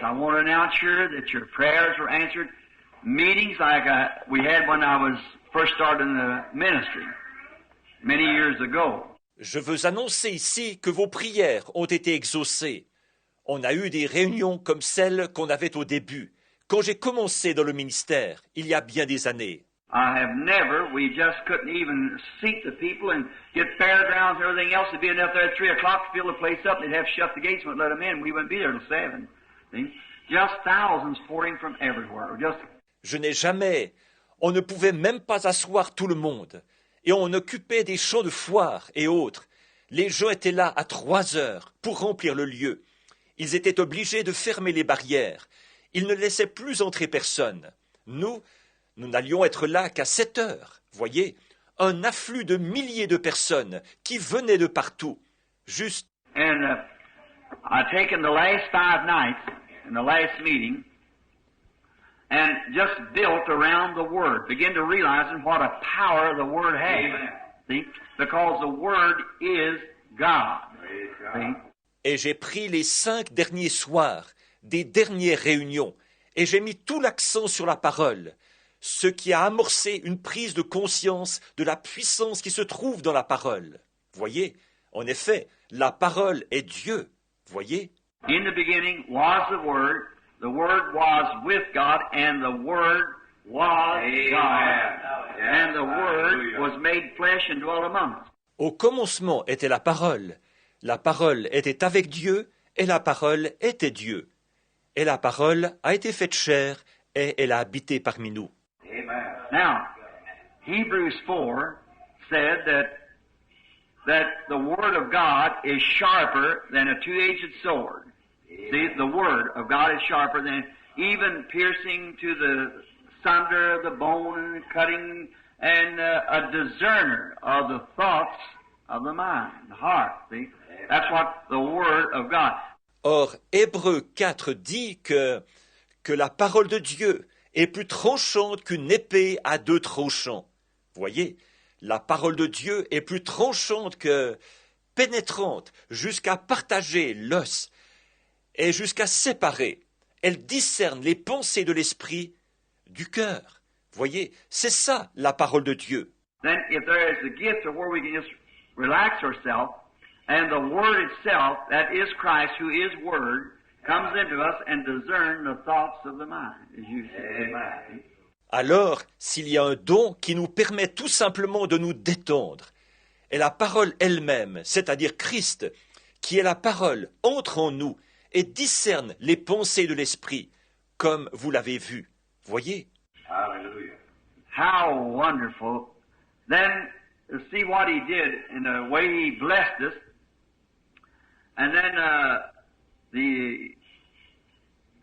I want to announce here that your prayers were answered. Meetings like we had when I was first starting the ministry many years ago. Je veux annoncer ici que vos prières ont été exaucées. On a eu des réunions comme celles qu'on avait au début, quand j'ai commencé dans le ministère, il y a bien des années. I have never, we just couldn't even seat the people and get fairgrounds and everything else. They'd be enough there at 3 o'clock to fill the place up. They'd have to shut the gates and wouldn't let them in. We wouldn't be there till 7. See? Just thousands pouring from everywhere. Je n'ai jamais, on ne pouvait même pas asseoir tout le monde. Et on occupait des champs de foire et autres. Les gens étaient là à 3 heures pour remplir le lieu. Ils étaient obligés de fermer les barrières. Ils ne laissaient plus entrer personne. Nous n'allions être là qu'à 7 heures. Voyez, un afflux de milliers de personnes qui venaient de partout. Juste. And I've taken the last 5 nights in the last meeting and just built around the Word. Begin to realize what a power the Word has. See? Because the Word is God. See? Et j'ai pris les 5 derniers soirs des dernières réunions et j'ai mis tout l'accent sur la parole, ce qui a amorcé une prise de conscience de la puissance qui se trouve dans la parole. Voyez, en effet, la parole est Dieu. Voyez. In the beginning was the Word was with God, and the Word was God. And the Word was made flesh and dwelt among us. Au commencement était la parole était avec Dieu, et la parole était Dieu. Et la parole a été faite chair, et elle a habité parmi nous. Amen. Now, Hebrews 4 said that the Word of God is sharper than a two-edged sword. See, the Word of God is sharper than even piercing to the sunder of the bone and cutting and a discerner of the thoughts of the mind, the heart. See, that's what the Word of God. Or, Hébreux 4 dit que la parole de Dieu est plus tranchante qu'une épée à 2 tranchants. Voyez, la parole de Dieu est plus tranchante que pénétrante jusqu'à partager l'os et jusqu'à séparer. Elle discerne les pensées de l'esprit du cœur. Voyez, c'est ça la parole de Dieu. Then if there is a gift of where we can just relax ourselves, and the Word itself, that is Christ, who is Word, comes into us and discern the thoughts of the mind, as you say. Amen. Alors, s'il y a un don qui nous permet tout simplement de nous détendre, et la parole elle-même, c'est-à-dire Christ, qui est la parole, entre en nous et discerne les pensées de l'esprit, comme vous l'avez vu. Voyez? Hallelujah. How wonderful. Then, to see what He did in the way He blessed us, and then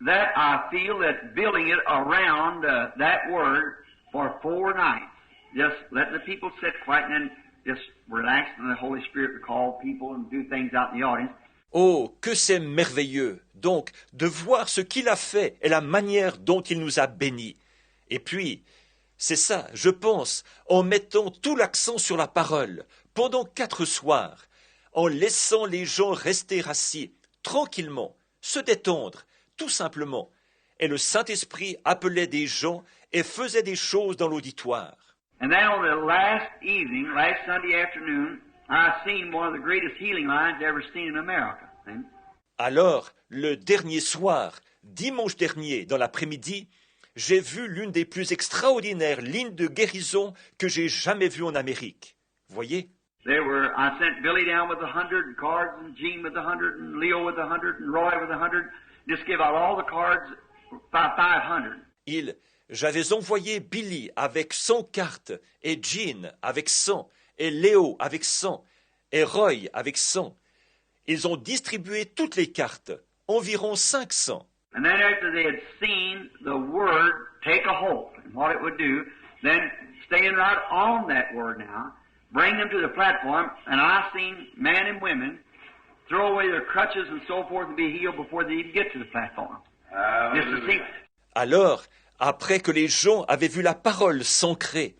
that I feel that building it around that Word for 4 nights, just letting the people sit quiet and then just relax, and the Holy Spirit would call people and do things out in the audience. Oh, que c'est merveilleux, donc, de voir ce qu'il a fait et la manière dont il nous a bénis. Et puis, c'est ça, je pense, en mettant tout l'accent sur la parole, pendant 4 soirs, en laissant les gens rester assis, tranquillement, se détendre, tout simplement. Et le Saint-Esprit appelait des gens et faisait des choses dans l'auditoire. And then on the last evening, last Sunday afternoon, I seen one of the greatest healing lines ever seen in America. Alors, le dernier soir, dimanche dernier, dans l'après-midi, j'ai vu l'une des plus extraordinaires lignes de guérison que j'ai jamais vues en Amérique. Voyez? I sent Billy down with 100 cards, and Gene with 100, and Leo with 100, and Roy with 100. Just give out all the cards by 500. J'avais envoyé Billy avec 100 cartes, et Gene avec 100, et Léo avec 100, et Roy avec 100. Ils ont distribué toutes les cartes, environ 500. And then after they had seen the Word take a hold and what it would do, then staying right on that Word now, bring them to the platform, and I seen men and women throw away their crutches and so forth and be healed before they even get to the platform. Just to see. Alors, après que les gens avaient vu la parole s'ancrer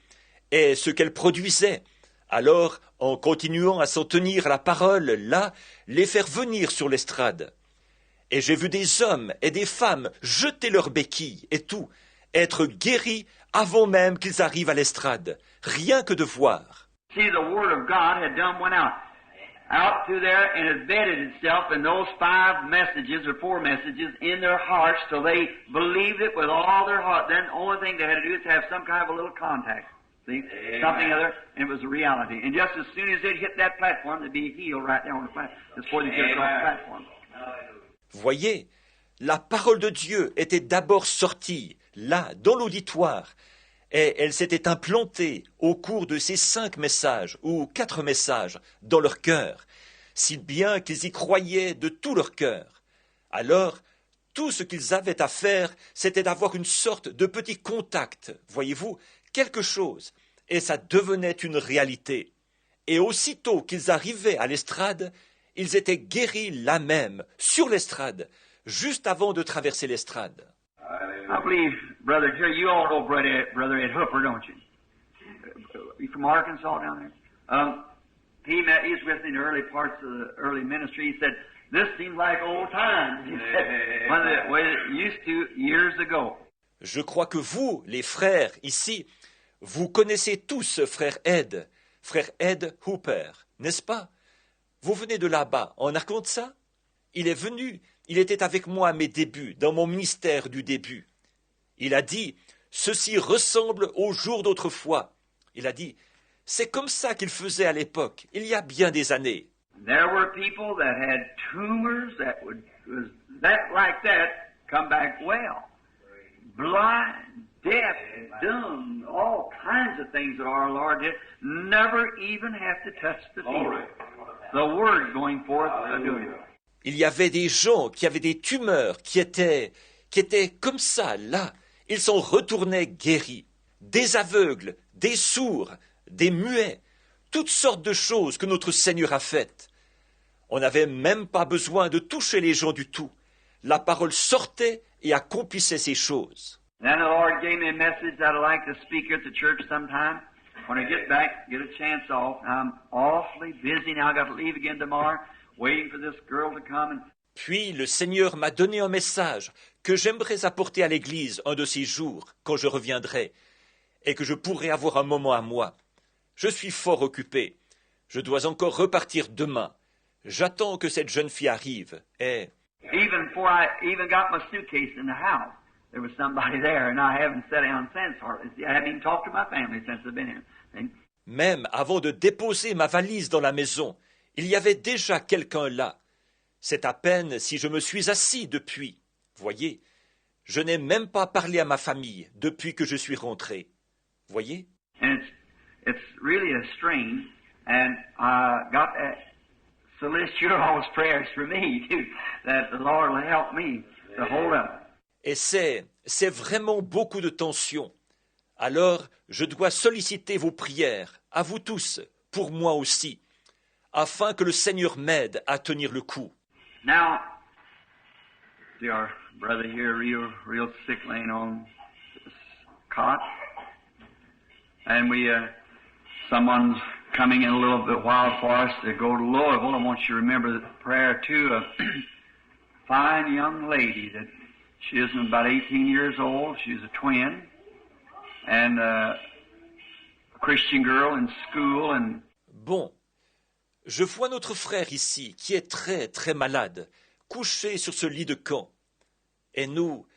et ce qu'elle produisait, alors, en continuant à s'en tenir à la parole, là, les faire venir sur l'estrade. Et j'ai vu des hommes et des femmes jeter leurs béquilles et tout, être guéris avant même qu'ils arrivent à l'estrade, rien que de voir. See, the Word of God had went out through there and had bedded itself in those 5 messages or 4 messages in their hearts till they believed it with all their heart. Then the only thing they had to do is have some kind of a little contact. See? Something other, and it was a reality. And just as soon as it hit that platform, they'd be healed right there on the platform, before they get across the platform. Voyez, la parole de Dieu était d'abord sortie, là, dans l'auditoire, et elle s'était implantée au cours de ces 5 messages, ou 4 messages, dans leur cœur, si bien qu'ils y croyaient de tout leur cœur. Alors, tout ce qu'ils avaient à faire, c'était d'avoir une sorte de petit contact, voyez-vous, quelque chose, et ça devenait une réalité. Et aussitôt qu'ils arrivaient à l'estrade, ils étaient guéris là même, sur l'estrade, juste avant de traverser l'estrade. I believe, Brother, here you all know Brother Ed Hooper, don't you? You from Arkansas down there? He's with me in the early parts of the early ministry. He said, "This seems like old times." He said, when the way it used to years ago. Je crois que vous, les frères, ici, vous connaissez tous frère Ed Hooper, n'est-ce pas? Vous venez de là-bas, en Arkansas? Il est venu, il était avec moi à mes débuts, dans mon ministère du début. Il a dit, ceci ressemble aux jours d'autrefois. Il a dit, c'est comme ça qu'il faisait à l'époque, il y a bien des années. There were people that had tumors that would, like that, come back well. Blind, deaf, dumb, all kinds of things that our Lord did, never even have to touch the field. The Word going forth doing it. Il y avait des gens qui avaient des tumeurs, qui étaient comme ça, là. Ils s'en retournaient guéris. Des aveugles, des sourds, des muets, toutes sortes de choses que notre Seigneur a faites. On n'avait même pas besoin de toucher les gens du tout. La parole sortait et accomplissait ces choses. Then the Lord gave me a message that I'd like to speak at the church sometime. When I get back, get a chance off. I'm awfully busy now. I got to leave again tomorrow, waiting for this girl to come. And puis le Seigneur m'a donné un message que j'aimerais apporter à l'Église un de ces jours, quand je reviendrai, et que je pourrai avoir un moment à moi. Je suis fort occupé. Je dois encore repartir demain. J'attends que cette jeune fille arrive, et... Even before I even got my suitcase in the house, there was somebody there, and I haven't sat down since. I haven't even talked to my family since I've been here. And même avant de déposer ma valise dans la maison, il y avait déjà quelqu'un là. C'est à peine si je me suis assis depuis. Voyez, je n'ai même pas parlé à ma famille depuis que je suis rentré. Voyez? And it's really a strain, and I got to solicit your all's prayers for me, too, that the Lord will help me to hold up. Et c'est vraiment beaucoup de tension. Alors, je dois solliciter vos prières, à vous tous, pour moi aussi, afin que le Seigneur m'aide à tenir le coup. Now, see our brother here, real sick, laying on this cot, and someone's coming in a little bit while for us to go to Louisville. I want you to remember the prayer too of a fine young lady that she is about 18 years old. She's a twin, and a Christian girl in school. And bon. Je vois notre frère ici, qui est très, très malade, couché sur ce lit de camp. Et nous,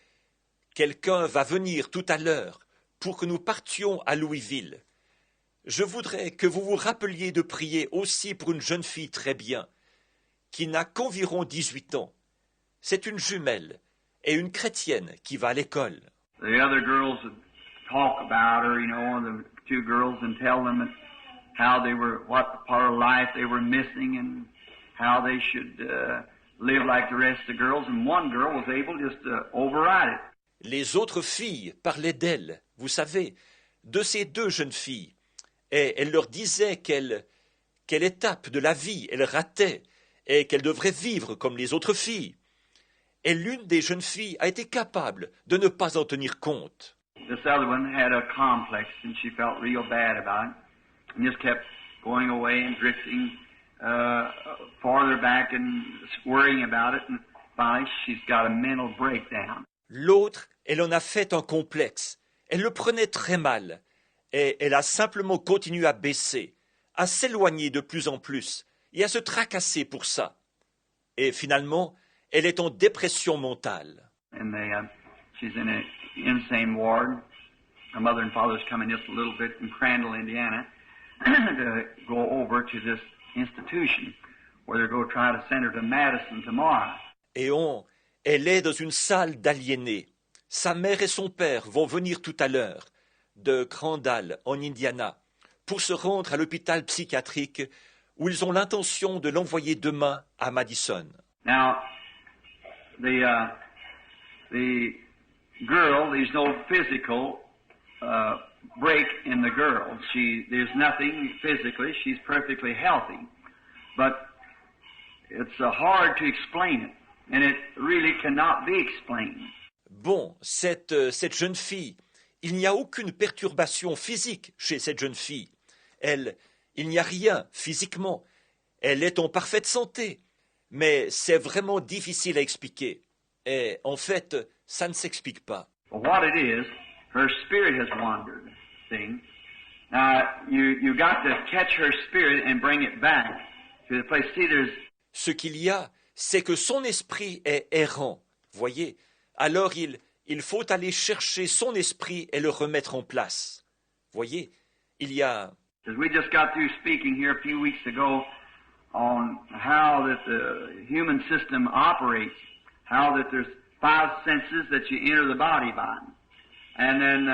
quelqu'un va venir tout à l'heure pour que nous partions à Louisville. Je voudrais que vous vous rappeliez de prier aussi pour une jeune fille très bien, qui n'a qu'environ 18 ans. C'est une jumelle et une chrétienne qui va à l'école. The other girls would talk about her, the 2 girls, and tell them how they were, what part of life they were missing, and how they should live like the rest of the girls. And one girl was able just to override it. Les autres filles parlaient d'elle, vous savez, de ces 2 jeunes filles, et elle leur disait quelle étape de la vie elle ratait, et qu'elle devrait vivre comme les autres filles. Et l'une des jeunes filles a été capable de ne pas en tenir compte. This other one had a complex, and she felt real bad about it. And just kept going away and drifting farther back and worrying about it. Finally, she's got a mental breakdown. L'autre, elle en a fait un complexe. Elle le prenait très mal. Et elle a simplement continué à baisser, à s'éloigner de plus en plus et à se tracasser pour ça. Et finalement, elle est en dépression mentale. And she's in an insane ward. Her mother and father's coming just a little bit from Crandall, Indiana, to go over to this institution where they're going to try to send her to Madison tomorrow. Et elle est dans une salle d'aliénés. Sa mère et son père vont venir tout à l'heure de Crandall, en Indiana, pour se rendre à l'hôpital psychiatrique où ils ont l'intention de l'envoyer demain à Madison. Now, the girl, there's no physical break in the girl. There's nothing physically. She's perfectly healthy. But it's hard to explain it, and it really cannot be explained. Bon, cette jeune fille, il n'y a aucune perturbation physique chez cette jeune fille. Il n'y a rien physiquement. Elle est en parfaite santé. Mais c'est vraiment difficile à expliquer. Et en fait, ça ne s'explique pas. What it is, her spirit has wandered. See? Now, you got to catch her spirit and bring it back to the place. See, Ce qu'il y a, c'est que son esprit est errant. Voyez? Alors il faut aller chercher son esprit et le remettre en place. Voyez? Il y a... We just got through speaking here a few weeks ago on how that the human system operates, how that there's 5 senses that you enter the body by, and then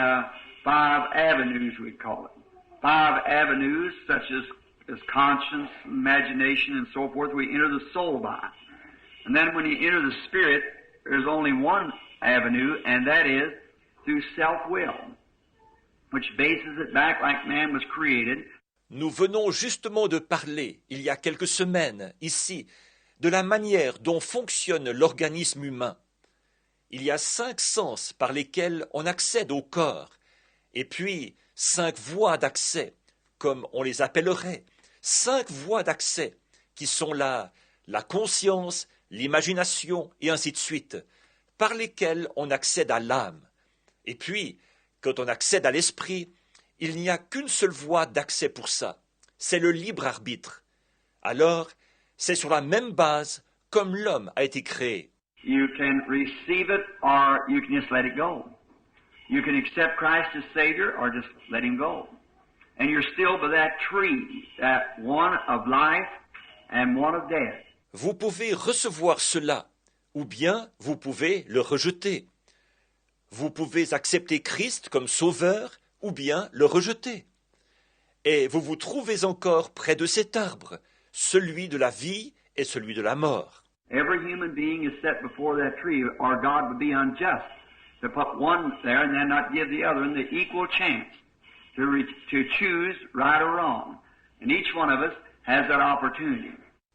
5 avenues, we call it. 5 avenues such as conscience, imagination, and so forth, we enter the soul by. And then when you enter the spirit, there's only one avenue, and that is through self-will, which bases it back like man was created. Nous venons justement de parler, il y a quelques semaines, ici, de la manière dont fonctionne l'organisme humain. Il y a 5 sens par lesquels on accède au corps, et puis 5 voies d'accès, comme on les appellerait, 5 voies d'accès, qui sont la conscience, l'imagination, et ainsi de suite, par lesquelles on accède à l'âme. Et puis, quand on accède à l'esprit, il n'y a qu'une seule voie d'accès pour ça, c'est le libre arbitre. Alors, c'est sur la même base comme l'homme a été créé. You can receive it or you can just let it go. You can accept Christ as Savior or just let Him go. And you're still by that tree, that one of life and one of death. Vous pouvez recevoir cela, ou bien vous pouvez le rejeter. Vous pouvez accepter Christ comme sauveur, ou bien le rejeter. Et vous vous trouvez encore près de cet arbre, celui de la vie et celui de la mort. Every human being is set before that tree, or God would be unjust to put one there and then not give the other the equal chance to choose right or wrong. And each one of us has that opportunity.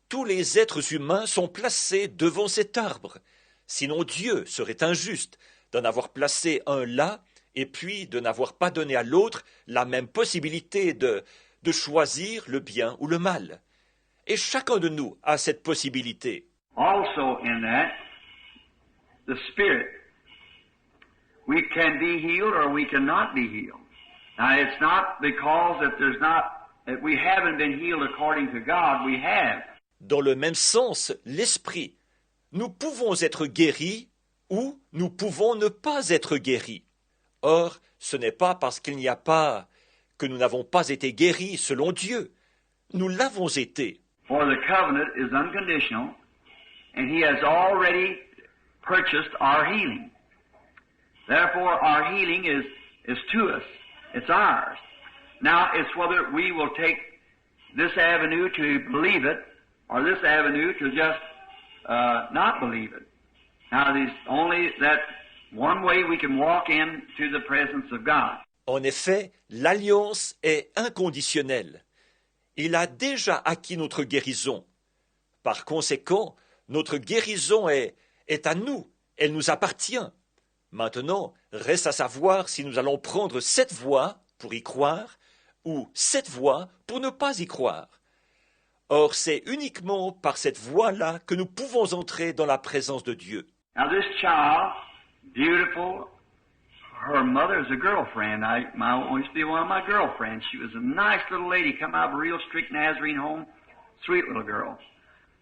Tous les êtres humains sont placés devant cet arbre. Sinon Dieu serait injuste d'en avoir placé un là et puis de n'avoir pas donné à l'autre la même possibilité de choisir le bien ou le mal. Et chacun de nous a cette possibilité. Also in that, the Spirit, we can be healed or we cannot be healed. Now it's not because that we haven't been healed according to God, we have. Dans le même sens, l'esprit. Nous pouvons être guéris ou nous pouvons ne pas être guéris. Or, ce n'est pas parce qu'il n'y a pas que nous n'avons pas été guéris selon Dieu. Nous l'avons été. For the covenant is unconditional, and He has already purchased our healing. Therefore, our healing is to us. It's ours. Now, it's whether we will take this avenue to believe it, or this avenue to just not believe it. Now, there's only that one way we can walk into the presence of God. En effet, l'alliance est inconditionnelle. Il a déjà acquis notre guérison. Par conséquent, notre guérison est à nous, elle nous appartient. Maintenant, reste à savoir si nous allons prendre cette voie pour y croire ou cette voie pour ne pas y croire. Or, c'est uniquement par cette voie-là que nous pouvons entrer dans la présence de Dieu. Now this child, beautiful, her mother is a girlfriend. Used to be one of my girlfriends. She was a nice little lady, come out of a real strict Nazarene home, sweet little girl.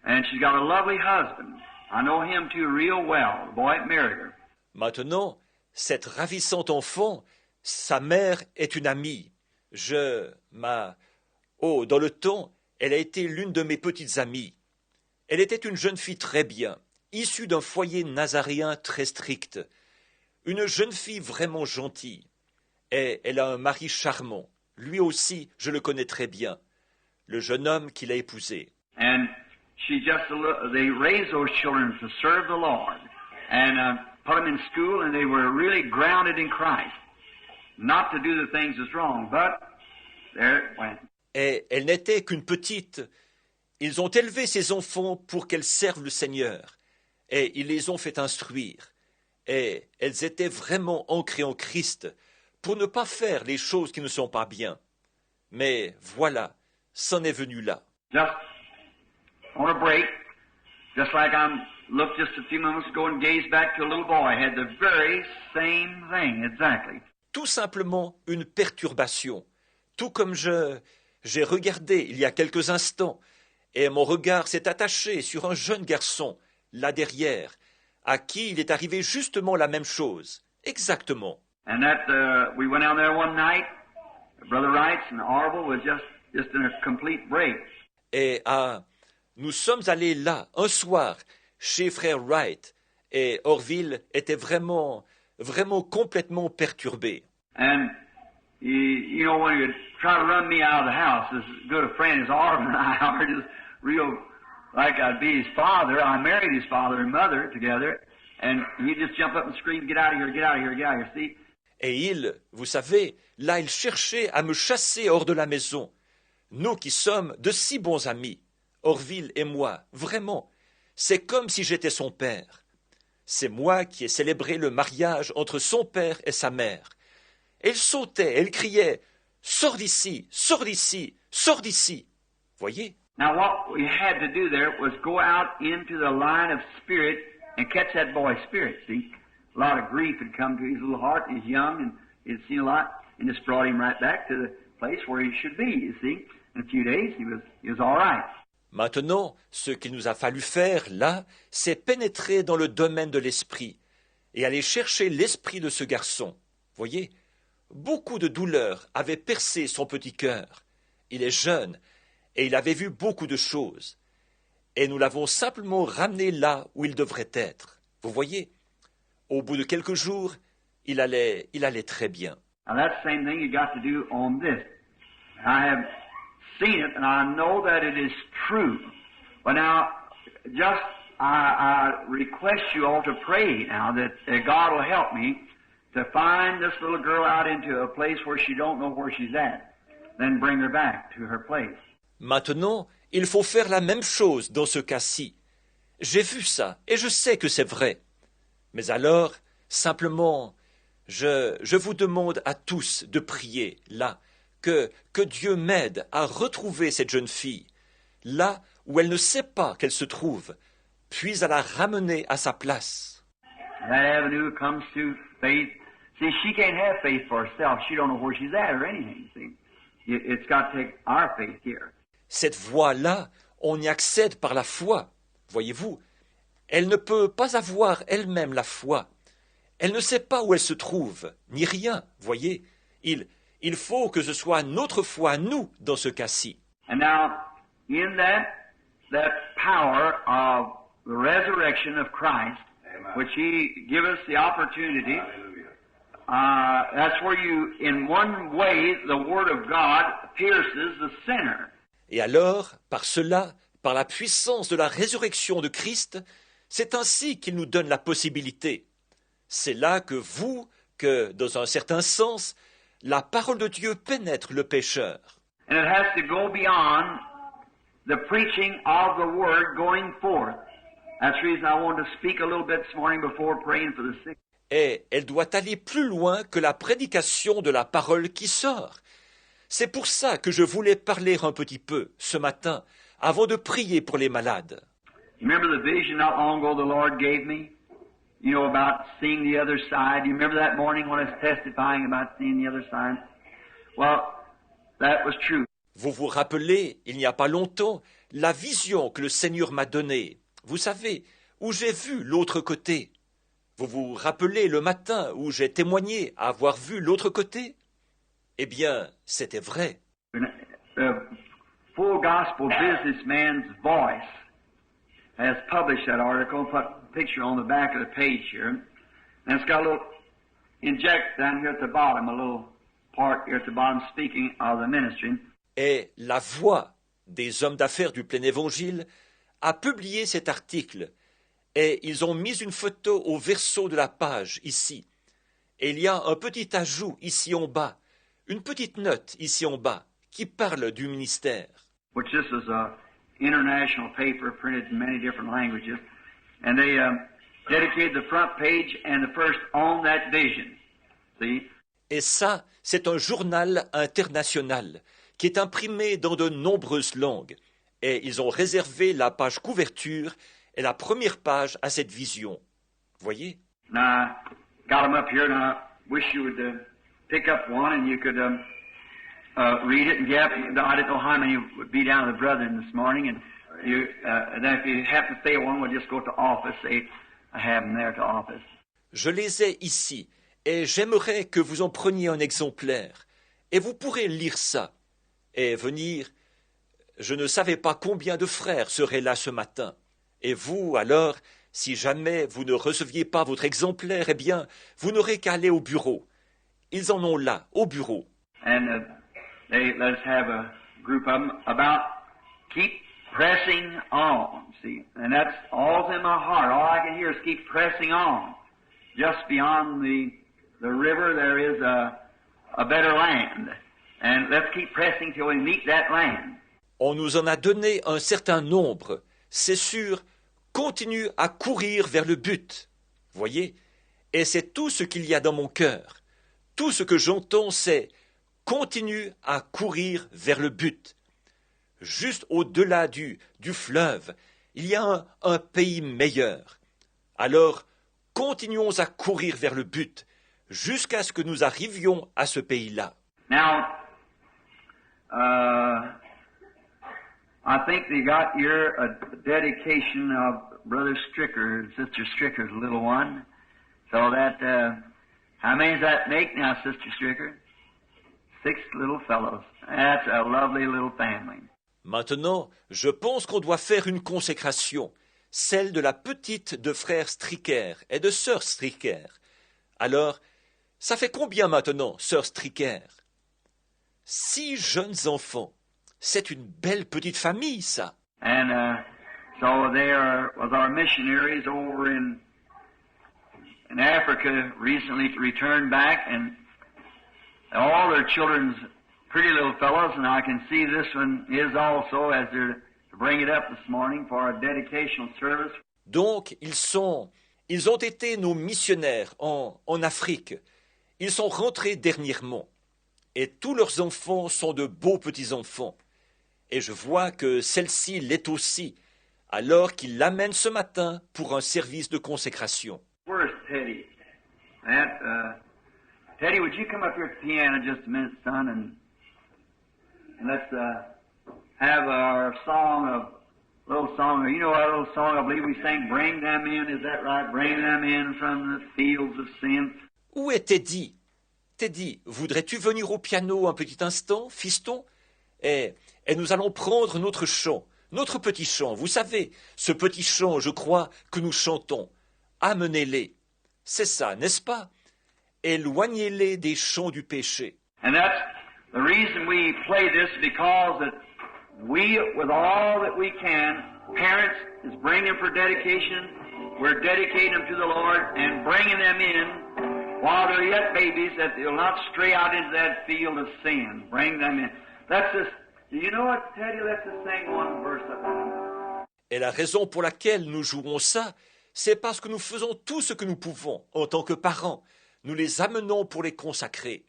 And she's got a lovely husband. I know him too real well, the boy that married her. Maintenant, cette ravissante enfant, sa mère est une amie. Dans le temps, elle a été l'une de mes petites amies. Elle était une jeune fille très bien, issue d'un foyer nazaréen très strict. Une jeune fille vraiment gentille. Et elle a un mari charmant. Lui aussi, je le connais très bien. Le jeune homme qu'il a épousé. And they raised those children to serve the Lord. And put them in school, and they were really grounded in Christ. Not to do the things that's wrong, but there it went. Et elle n'était qu'une petite. Ils ont élevé ces enfants pour qu'elles servent le Seigneur. Et ils les ont fait instruire. Et elles étaient vraiment ancrées en Christ pour ne pas faire les choses qui ne sont pas bien. Mais voilà, c'en est venu là. Just on a break, just like looked just a few moments ago and gazed back to a little boy, had the very same thing, exactly. Tout simplement une perturbation. Tout comme j'ai regardé il y a quelques instants, et mon regard s'est attaché sur un jeune garçon, là derrière, à qui il est arrivé justement la même chose, exactement. And we went out there one night, Brother Wrights and Orville was just in a complete break. Et nous sommes allés là, un soir, chez frère Wright, et Orville était vraiment complètement perturbé. And you know, when you try to run me out of the house, as good a friend as Orville and I are, just real like I'd be his father. I married his father and mother together, and he'd just jump up and scream, "Get out of here! Get out of here! Get out of here!" See? Et vous savez, là il cherchait à me chasser hors de la maison. Nous qui sommes de si bons amis, Orville et moi, vraiment, c'est comme si j'étais son père. C'est moi qui ai célébré le mariage entre son père et sa mère. Elle sautait, elle criait « Sors d'ici, sors d'ici, sors d'ici !» Voyez? Now what we had to do there was go out into the line of spirit and catch that boy's spirit, see? A lot of grief had come to his little heart, and he's young, and he'd seen a lot, and just brought him right back to the place where he should be, you see? In a few days, he was all right. Maintenant, ce qu'il nous a fallu faire, là, c'est pénétrer dans le domaine de l'esprit et aller chercher l'esprit de ce garçon. Voyez, beaucoup de douleurs avaient percé son petit cœur. Il est jeune et il avait vu beaucoup de choses. Et nous l'avons simplement ramené là où il devrait être. Vous voyez, au bout de quelques jours, il allait très bien. Now that's the same thing you got to do on this. I have seen it, and I know that it is true. But now, just I request you all to pray now that God will help me to find this little girl out into a place where she don't know where she's at, then bring her back to her place. Maintenant, il faut faire la même chose dans ce cas-ci. J'ai vu ça, et je sais que c'est vrai. Mais alors, simplement, je vous demande à tous de prier, là, que Dieu m'aide à retrouver cette jeune fille, là où elle ne sait pas qu'elle se trouve, puis à la ramener à sa place. That avenue comes to faith. See, she can't have faith for herself. She don't know where she's at or anything, see. It's got to take our faith here. Cette voie-là, on y accède par la foi, voyez-vous. Elle ne peut pas avoir elle-même la foi. Elle ne sait pas où elle se trouve, ni rien, voyez. Il faut que ce soit notre foi à nous dans ce cas-ci. And now, in that power of the resurrection of Christ, which He give us the opportunity, that's where in one way, the Word of God pierces the sinner. Et alors, par cela, par la puissance de la résurrection de Christ, c'est ainsi qu'il nous donne la possibilité. C'est là que, dans un certain sens, la parole de Dieu pénètre le pécheur. And it has to go beyond the preaching of the Word going forth. That's the reason I wanted to speak a little bit this morning before praying for the sick. Et elle doit aller plus loin que la prédication de la parole qui sort. C'est pour ça que je voulais parler un petit peu, ce matin, avant de prier pour les malades. You remember the vision not long ago the Lord gave me? You know, about seeing the other side. You remember that morning when I was testifying about seeing the other side? Well, that was true. Vous vous rappelez, il n'y a pas longtemps, la vision que le Seigneur m'a donnée. Vous savez, où j'ai vu l'autre côté. Vous vous rappelez le matin où j'ai témoigné avoir vu l'autre côté? Eh bien, c'était vrai. The Full Gospel Businessman's Voice has published that article, put a picture on the back of the page here. And it's got a little inject down here at the bottom, a little part here at the bottom speaking of the ministry. Et la voix des hommes d'affaires du plein évangile a publié cet article et ils ont mis une photo au verso de la page ici. Et il y a un petit ajout ici en bas, une petite note ici en bas qui parle du ministère. Which this is a international paper printed in many different languages, and they dedicated the front page and the first on that vision. See? Et ça, c'est un journal international qui est imprimé dans de nombreuses langues. Et ils ont réservé la page couverture et la première page à cette vision. Voyez? Now, I got them up here, and I wish you would pick up one and you could read it. And I didn't know how many would be down to the brethren this morning. And then if you happen to fail one, we'll just go to office. I have them there to office. Je les ai ici, et j'aimerais que vous en preniez un exemplaire. Et vous pourrez lire ça et venir. Je ne savais pas combien de frères seraient là ce matin. Et vous, alors, si jamais vous ne receviez pas votre exemplaire, eh bien, vous n'aurez qu'à aller au bureau. Ils en ont là, au bureau. And they let us have a group of them about keep pressing on, see. And that's all's in my heart. All I can hear is keep pressing on. Just beyond the river there is a better land. And let's keep pressing till we meet that land. On nous en a donné un certain nombre. C'est sûr, continue à courir vers le but. Voyez? Et c'est tout ce qu'il y a dans mon cœur. Tout ce que j'entends, c'est continue à courir vers le but. Juste au-delà du fleuve, il y a un pays meilleur. Alors, continuons à courir vers le but, jusqu'à ce que nous arrivions à ce pays-là. Now, I think they got here a dedication of Brother Stricker and Sister Stricker's little one. So that, how many does that make now, Sister Stricker? 6 little fellows. That's a lovely little family. Maintenant, je pense qu'on doit faire une consécration, celle de la petite de frère Stricker et de sœur Stricker. Alors, ça fait combien maintenant, sœur Stricker? 6 jeunes enfants. C'est une belle petite famille, ça. And so they was our missionaries over in Africa recently to return back, and all their children's pretty little fellows, and I can see this one is also as they're to bring it up this morning for a dedicational service. Donc, ils ont été nos missionnaires en Afrique. Ils sont rentrés dernièrement. Et tous leurs enfants sont de beaux petits-enfants. Et je vois que celle-ci l'est aussi, alors qu'ils l'amènent ce matin pour un service de consécration. Where's Teddy? Teddy, would you come up here at the piano just a minute, son, and let's have our little song. You know our little song, I believe we sang, Bring Them In, is that right? Bring them in from the fields of sin. Où est Teddy? Teddy, voudrais-tu venir au piano un petit instant, fiston? Et nous allons prendre notre chant, notre petit chant. Vous savez, ce petit chant, je crois, que nous chantons. Amenez-les. C'est ça, n'est-ce pas? Éloignez-les des champs du péché. And that's the reason we play this, because that we, with all that we can, parents is bringing them for dedication. We're dedicating them to the Lord and bringing them in while they're yet babies, that they'll not stray out into that field of sin. Bring them in. That's just, do you know what, Teddy? Let's just sing one verse of that. Et la raison pour laquelle nous jouons ça, c'est parce que nous faisons tout ce que nous pouvons en tant que parents. Nous les amenons pour les consacrer.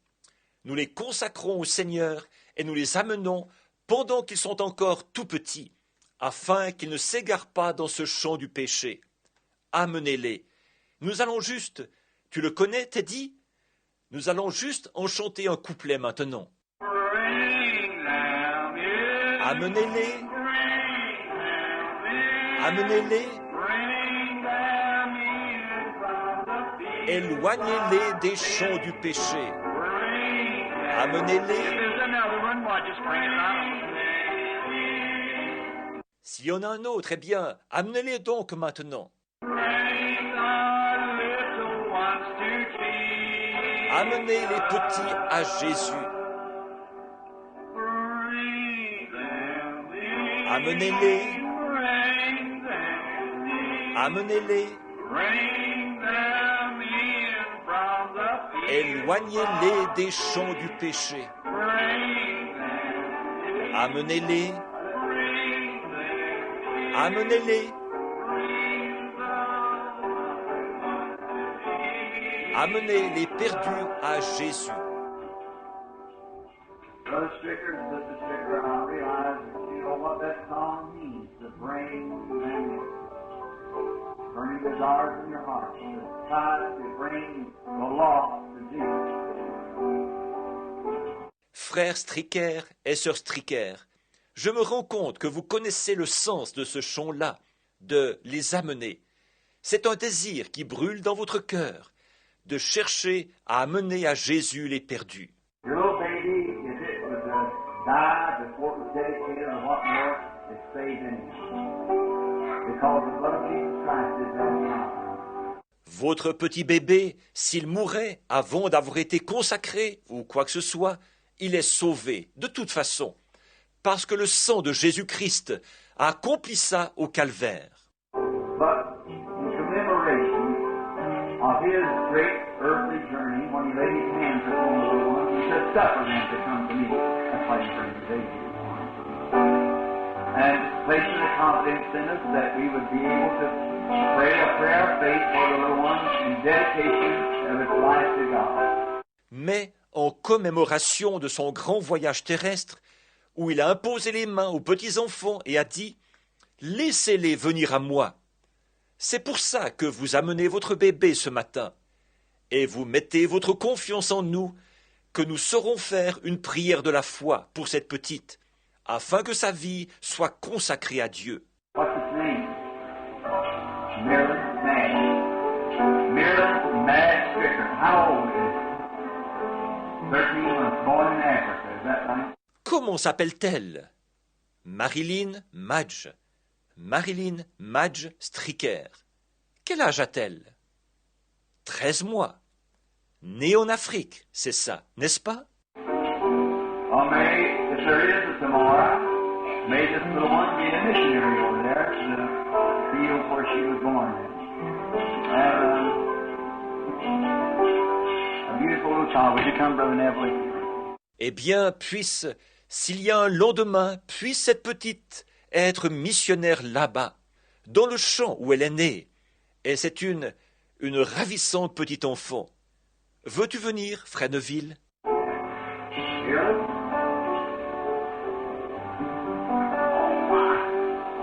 Nous les consacrons au Seigneur et nous les amenons pendant qu'ils sont encore tout petits. afin qu'ils ne s'égarent pas dans ce champ du péché. Amenez-les. Nous allons juste, tu le connais, Teddy? Nous allons juste en chanter un couplet maintenant. Amenez-les. Amenez-les. Éloignez-les des champs du péché. Amenez-les. S'il y en a un autre, eh bien, amenez-les donc maintenant. Amenez les petits à Jésus. Amenez-les. Amenez-les. Éloignez-les des champs du péché. Amenez-les. Amenez-les. Amenez les perdus à Jésus. Brother Stricker and Sister Stricker, I realize that you know what that song means, to bring them in. Burning desires in your heart, to try to bring the lost to Jesus. Frères Stricker et sœurs Stricker, je me rends compte que vous connaissez le sens de ce chant-là, de les amener. C'est un désir qui brûle dans votre cœur, de chercher à amener à Jésus les perdus. Your little baby, if it was die before it was dedicated or what more, it's saved anyhow. Because the blood of Jesus Christ is that power. Votre petit bébé, s'il mourait avant d'avoir été consacré ou quoi que ce soit, il est sauvé de toute façon, parce que le sang de Jésus-Christ a accompli ça au calvaire. But in commemoration of his great earthly journey, when he laid his hands upon the little ones, he said, "Suffer them to come to me." That's why he brings the baby. And placing the confidence in us that we would be able to pray a prayer of faith for the little ones in dedication of its life to God. Mais en commémoration de son grand voyage terrestre, où il a imposé les mains aux petits-enfants et a dit « Laissez-les venir à moi ». C'est pour ça que vous amenez votre bébé ce matin, et vous mettez votre confiance en nous, que nous saurons faire une prière de la foi pour cette petite, afin que sa vie soit consacrée à Dieu. What's its name? Marilyn Madge. Marilyn Madge Stricker. How old is it? 13 months, born in Africa. Is that right? Comment s'appelle-t-elle? Marilyn Madge. Marilyn Madge Stricker. Quel âge a-t-elle? 13 mois. Née en Afrique, c'est ça, n'est-ce pas? Well, may, if there is a tomorrow, may this little one be a missionary over there to the field where she was born. A beautiful little child. Would you come, Brother Neville? Eh bien, puisse, s'il y a un lendemain, puisse cette petite être missionnaire là-bas, dans le champ où elle est née. Et c'est une ravissante petite enfant. Veux-tu venir, Frère Neville? Really?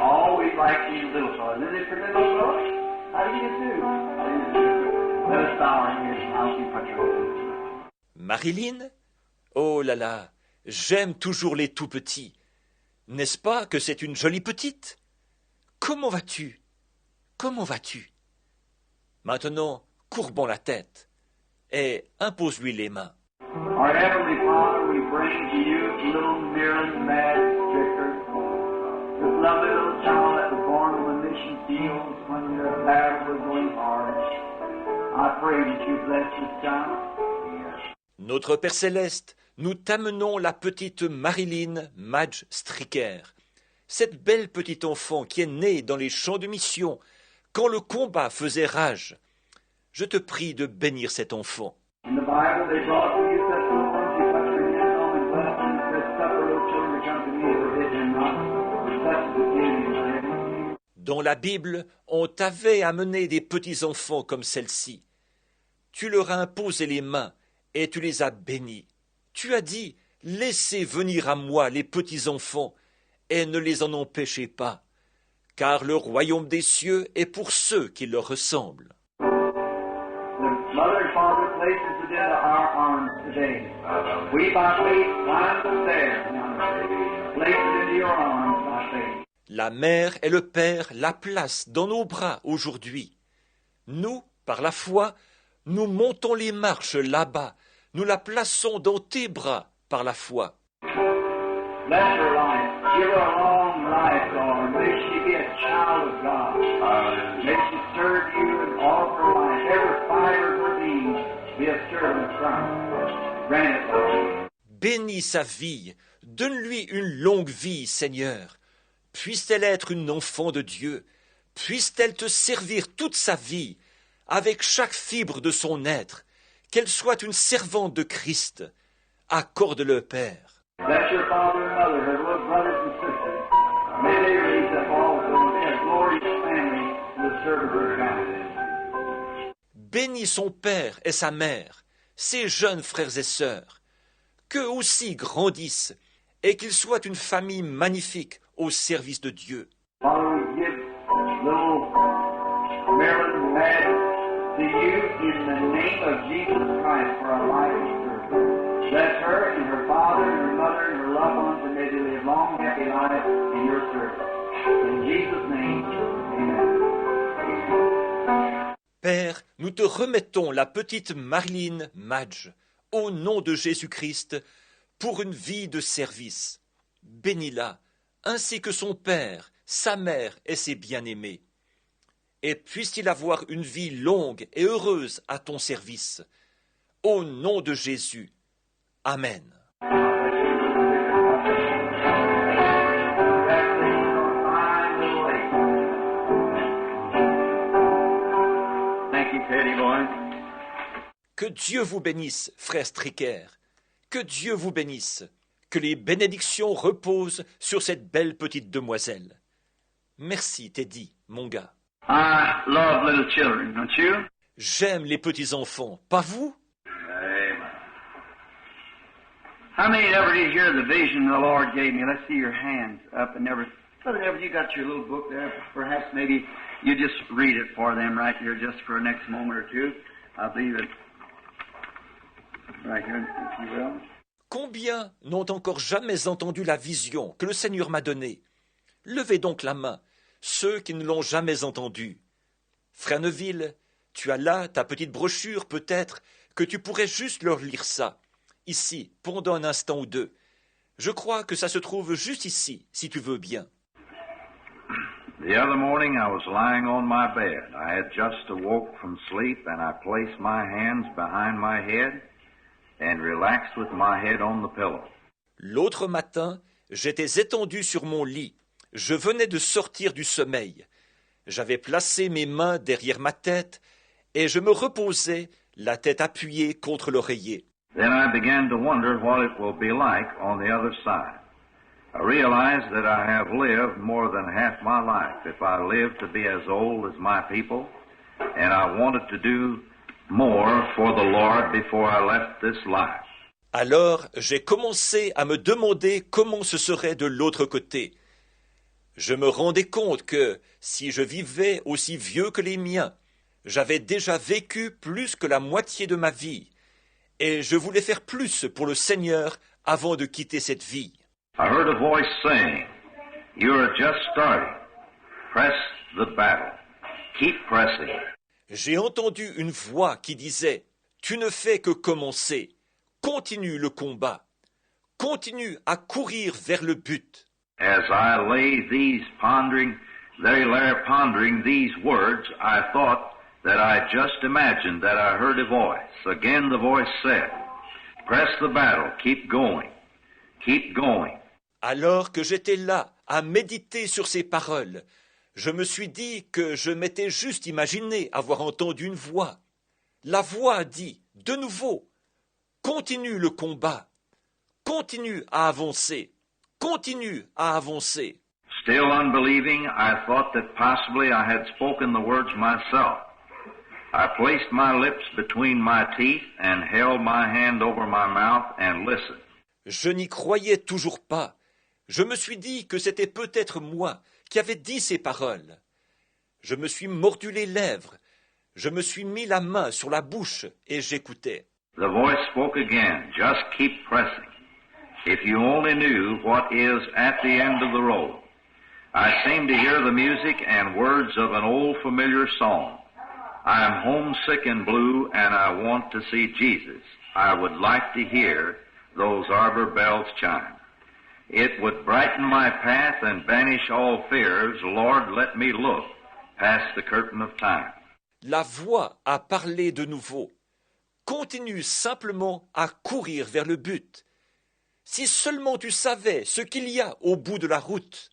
Oh, we like these little fellas. Isn't it pretty little fellas? How do you do? How do you do? Let us bow our heads and I'll keep our Marilyn? Oh là là, j'aime toujours les tout petits. N'est-ce pas que c'est une jolie petite? Comment vas-tu? Comment vas-tu? Maintenant, courbons la tête et impose-lui les mains. Our Heavenly Father, we bring to you little Marilyn Madge Stricker, this lovely little child that was born on the mission fields when the battle was going hard. I pray that you bless this child. Notre Père Céleste, nous t'amenons la petite Marilyn Madge Stricker, cette belle petite enfant qui est née dans les champs de mission, quand le combat faisait rage. Je te prie de bénir cet enfant. In the Bible, they brought to you such little ones you put your hands on and bless them and said, "Suffer little children to come to me, forbid them not, for such is the kingdom of heaven." Dans la Bible, on t'avait amené des petits enfants comme celle-ci. Tu leur as imposé les mains et tu les as bénis. Tu as dit, laissez venir à moi les petits enfants et ne les en empêchez pas, car le royaume des cieux est pour ceux qui leur ressemblent. The Mother and Father places it into our arms today. We by faith climb the stairs now. Place it into your arms by faith. La mère et le père la placent dans nos bras aujourd'hui. Nous, par la foi, nous montons les marches là-bas. Nous la plaçons dans tes bras par la foi. Bless her life. Give her a long life, Lord. May she be a child of God. May she serve you in all of her life. Every fiber of her being be a servant of Christ. Grant it, Lord. Bénis sa vie. Donne-lui une longue vie, Seigneur. Puisse-t-elle être une enfant de Dieu. Puisse-t-elle te servir toute sa vie, avec chaque fibre de son être. Qu'elle soit une servante de Christ. Accorde-le, Père. Bless your father and mother, her little brothers and sisters. May they raise up also a glorious family to the service of God. Bénis son père et sa mère, ses jeunes frères et sœurs. Qu'eux aussi grandissent et qu'ils soient une famille magnifique au service de Dieu. Father, we give little Marilyn Madden to you in the name of Jesus Christ for our life and service. Bless her and her father and her mother and her loved ones, and may they live long, happy lives in your service. In Jesus' name, amen. Père, nous te remettons la petite Marilyn Madge, au nom de Jésus-Christ, pour une vie de service. Bénis-la, ainsi que son père, sa mère et ses bien-aimés. Et puisse-t-il avoir une vie longue et heureuse à ton service. Au nom de Jésus. Amen. Thank you, Teddy boy. Que Dieu vous bénisse, frère Stricker. Que Dieu vous bénisse. Que les bénédictions reposent sur cette belle petite demoiselle. Merci, Teddy, mon gars. I love little children, don't you? J'aime les petits-enfants, pas vous? Amen. How many ever did hear the vision the Lord gave me? Let's see your hands up and never. Brother Everett, you got your little book there. Perhaps maybe you just read it for them right here just for the next moment or two. I believe it. Right here, if you will. Combien n'ont encore jamais entendu la vision que le Seigneur m'a donnée? Levez donc la main, ceux qui ne l'ont jamais entendue. Frère Neville, tu as là ta petite brochure peut-être, que tu pourrais juste leur lire ça, ici, pendant un instant ou deux. Je crois que ça se trouve juste ici, si tu veux bien. The other morning I was lying on my bed. I had just awoke from sleep and I placed my hands behind my head and relaxed with my head on the pillow. L'autre matin, j'étais étendu sur mon lit. Je venais de sortir du sommeil. J'avais placé mes mains derrière ma tête et je me reposais, la tête appuyée contre l'oreiller. Then I began to wonder what it will be like on the other side. I realized that I have lived more than half my life if I live to be as old as my people, and I wanted to do more for the Lord before I left this life. Alors j'ai commencé à me demander comment ce serait de l'autre côté. Je me rendais compte que, si je vivais aussi vieux que les miens, j'avais déjà vécu plus que la moitié de ma vie, et je voulais faire plus pour le Seigneur avant de quitter cette vie. I heard a voice saying, "You are just starting. Press the battle. Keep pressing." J'ai entendu une voix qui disait « Tu ne fais que commencer. Continue le combat. Continue à courir vers le but. » As I lay pondering these words, I thought that I just imagined that I heard a voice. Again the voice said, "Press the battle, keep going, keep going." Alors que j'étais là à méditer sur ces paroles, je me suis dit que je m'étais juste imaginé avoir entendu une voix. La voix a dit, de nouveau, « Continue le combat. Continue à avancer. Continue à avancer. » Still unbelieving, I thought that possibly I had spoken the words myself. I placed my lips between my teeth and held my hand over my mouth and listened. Je n'y croyais toujours pas. Je me suis dit que c'était peut-être moi qui avait dit ces paroles. Je me suis mordu les lèvres, je me suis mis la main sur la bouche et j'écoutais. The voice spoke again, just keep pressing. If you only knew what is at the end of the road. I seem to hear the music and words of an old familiar song. I am homesick and blue and I want to see Jesus. I would like to hear those arbor bells chime. It would brighten my path and banish all fears. Lord, let me look past the curtain of time. La voix a parlé de nouveau. Continue simplement à courir vers le but. Si seulement tu savais ce qu'il y a au bout de la route.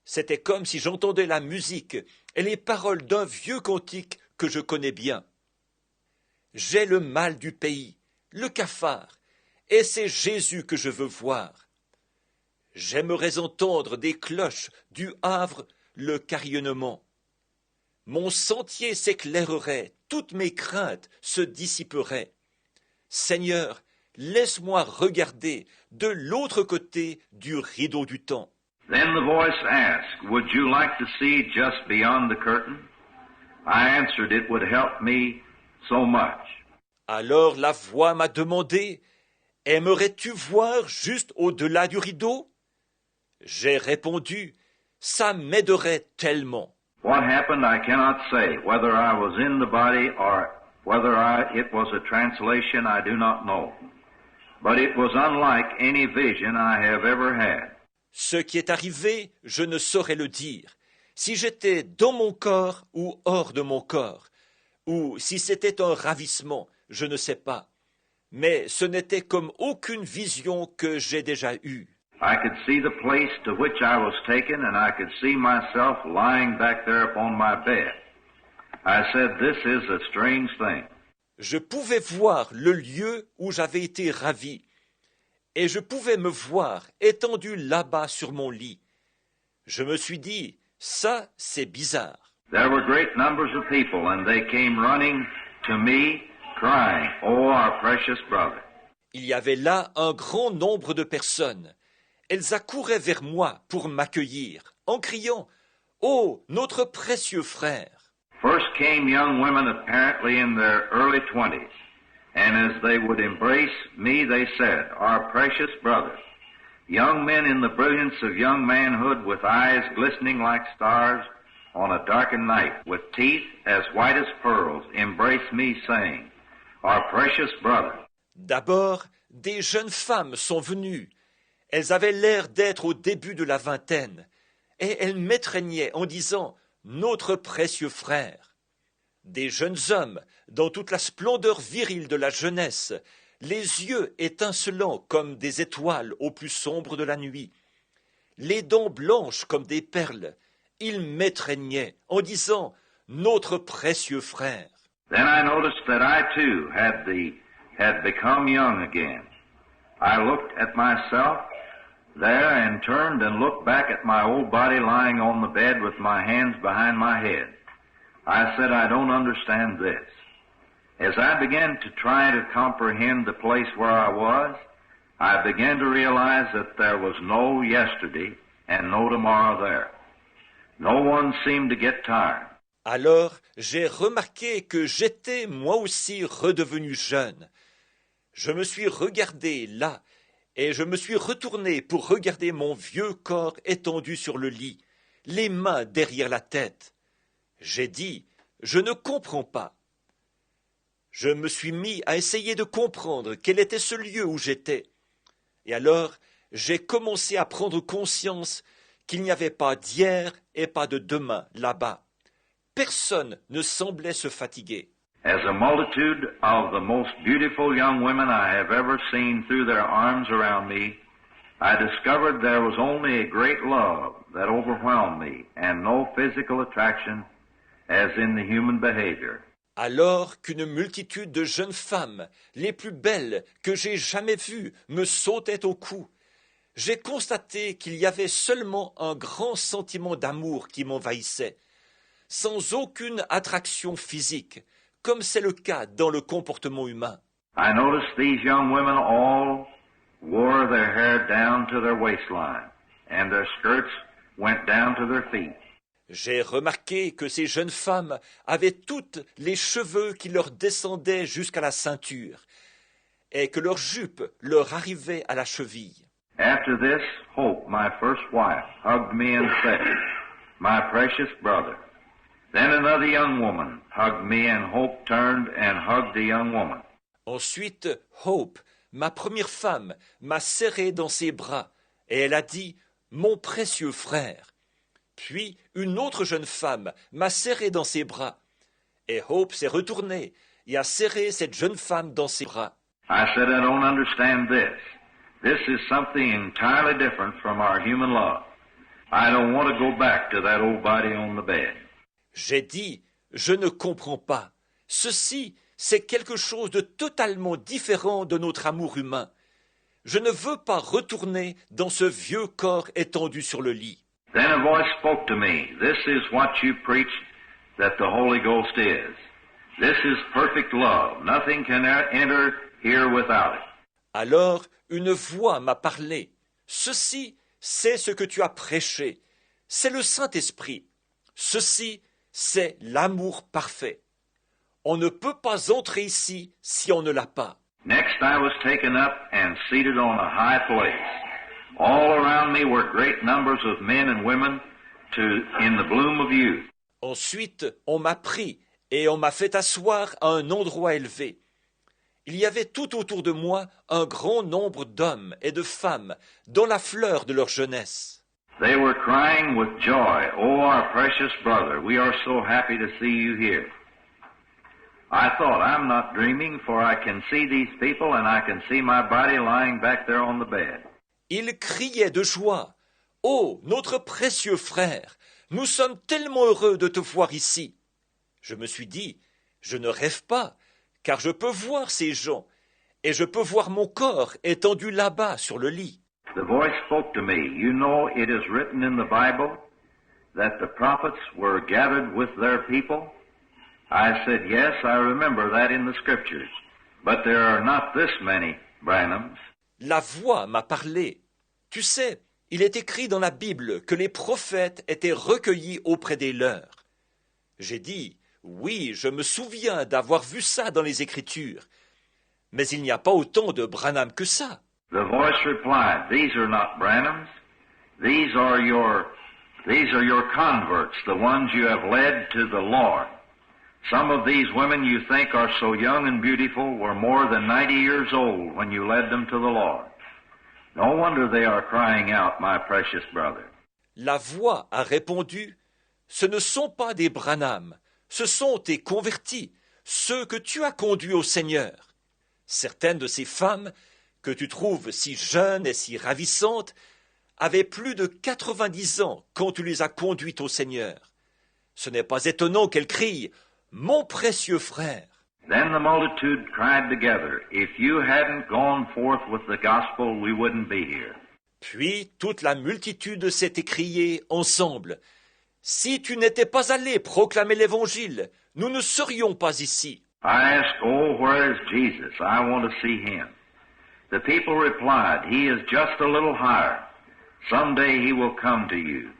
C'était comme si j'entendais la musique et les paroles d'un vieux cantique que je connais bien. J'ai le mal du pays, le cafard, et c'est Jésus que je veux voir. J'aimerais entendre des cloches du Havre le carillonnement. Mon sentier s'éclairerait, toutes mes craintes se dissiperaient. Seigneur, laisse-moi regarder de l'autre côté du rideau du temps. Then the voice asked, would you like to see just beyond the curtain? I answered, it would help me so much. Alors la voix m'a demandé, aimerais-tu voir juste au-delà du rideau? J'ai répondu, ça m'aiderait tellement. What happened I cannot say. Whether I was in the body or whether it was a translation, I do not know. But it was unlike any vision I have ever had. Ce qui est arrivé, je ne saurais le dire. Si j'étais dans mon corps ou hors de mon corps, ou si c'était un ravissement, je ne sais pas. Mais ce n'était comme aucune vision que j'ai déjà eue. I could see the place to which I was taken, and I could see myself lying back there upon my bed. I said, this is a strange thing. Je pouvais voir le lieu où j'avais été ravi, et je pouvais me voir étendu là-bas sur mon lit. Je me suis dit, ça, c'est bizarre. There were great numbers of people, and they came running to me, crying, oh, our precious brother. Il y avait là un grand nombre de personnes. Elles accouraient vers moi pour m'accueillir, en criant « Oh, notre précieux frère !» First came young women apparently in their early 20s, and as they would embrace me, they said, our precious brother. Young men in the brilliance of young manhood with eyes glistening like stars on a darkened night, with teeth as white as pearls, embrace me saying, our precious brother. D'abord, des jeunes femmes sont venues. Elles avaient l'air d'être au début de la vingtaine, et elles m'étreignaient en disant « Notre précieux frère ». Des jeunes hommes, dans toute la splendeur virile de la jeunesse, les yeux étincelants comme des étoiles au plus sombre de la nuit, les dents blanches comme des perles, ils m'étreignaient en disant « Notre précieux frère ». Then I noticed that I too had become young again. I looked at myself there and turned and looked back at my old body lying on the bed with my hands behind my head. I said, I don't understand this. As I began to try to comprehend the place where I was, I began to realize that there was no yesterday and no tomorrow there. No one seemed to get tired. Alors j'ai remarqué que j'étais moi aussi redevenu jeune. Je me suis regardé là, et je me suis retourné pour regarder mon vieux corps étendu sur le lit, les mains derrière la tête. J'ai dit, je ne comprends pas. Je me suis mis à essayer de comprendre quel était ce lieu où j'étais. Et alors, j'ai commencé à prendre conscience qu'il n'y avait pas d'hier et pas de demain là-bas. Personne ne semblait se fatiguer. As a multitude of the most beautiful young women I have ever seen threw their arms around me, I discovered there was only a great love that overwhelmed me and no physical attraction as in the human behavior. Alors qu'une multitude de jeunes femmes, les plus belles que j'ai jamais vues, me sautaient au cou, j'ai constaté qu'il y avait seulement un grand sentiment d'amour qui m'envahissait, sans aucune attraction physique, comme c'est le cas dans le comportement humain. I noticed these young women all wore their hair down to their waistline, and their skirts went down to their feet. J'ai remarqué que ces jeunes femmes avaient toutes les cheveux qui leur descendaient jusqu'à la ceinture et que leur jupe leur arrivait à la cheville. After this, Hope, my first wife, hugged me and said, "My precious brother." Then another young woman hugged me, and Hope turned and hugged the young woman. Ensuite, Hope, ma première femme, m'a serré dans ses bras et elle a dit « Mon précieux frère ». Puis une autre jeune femme m'a serré dans ses bras et Hope s'est retournée et a serré cette jeune femme dans ses bras. I said, "I don't understand this. This is something entirely different from our human love. I don't want to go back to that old body on the bed." J'ai dit « Je ne comprends pas. Ceci, c'est quelque chose de totalement différent de notre amour humain. Je ne veux pas retourner dans ce vieux corps étendu sur le lit. » Then a voice spoke to me. "This is what you preach that the Holy Ghost is. This is perfect love. Nothing can enter here without it." Alors une voix m'a parlé. « Ceci, c'est ce que tu as prêché. C'est le Saint-Esprit. Ceci, c'est l'amour parfait. On ne peut pas entrer ici si on ne l'a pas. » Next I was taken up and seated on a high place. All around me were great numbers of men and women in the bloom of youth. Ensuite, on m'a pris et on m'a fait asseoir à un endroit élevé. Il y avait tout autour de moi un grand nombre d'hommes et de femmes dans la fleur de leur jeunesse. They were crying with joy, "Oh, our precious brother, we are so happy to see you here." I thought, I'm not dreaming, for I can see these people and I can see my body lying back there on the bed. Ils criaient de joie. « Oh, notre précieux frère, nous sommes tellement heureux de te voir ici. » Je me suis dit, je ne rêve pas, car je peux voir ces gens, et je peux voir mon corps étendu là-bas sur le lit. The voice spoke to me. "You know, it is written in the Bible that the prophets were gathered with their people." I said, "Yes, I remember that in the scriptures, but there are not this many Branhams." La voix m'a parlé. Tu sais, il est écrit dans la Bible que les prophètes étaient recueillis auprès des leurs. J'ai dit, oui, je me souviens d'avoir vu ça dans les Écritures, mais il n'y a pas autant de Branham que ça. The voice replied, "These are not Branhams. These are your converts, the ones you have led to the Lord. Some of these women you think are so young and beautiful were more than 90 years old when you led them to the Lord. No wonder they are crying out, 'My precious brother.'" La voix a répondu, ce ne sont pas des Branham, ce sont tes convertis, ceux que tu as conduits au Seigneur. Certaines de ces femmes, que tu trouves si jeunes et si ravissantes, avaient plus de 90 ans quand tu les as conduites au Seigneur. Ce n'est pas étonnant qu'elles crient « Mon précieux frère !» Then the multitude cried together, "If you hadn't gone forth with the gospel, we wouldn't be here." Puis toute la multitude s'est écriée ensemble « Si tu n'étais pas allé proclamer l'Évangile, nous ne serions pas ici. » I asked, "Oh, where is Jesus? I want to see him." The people replied, "He is just a little higher. Someday he will come to you.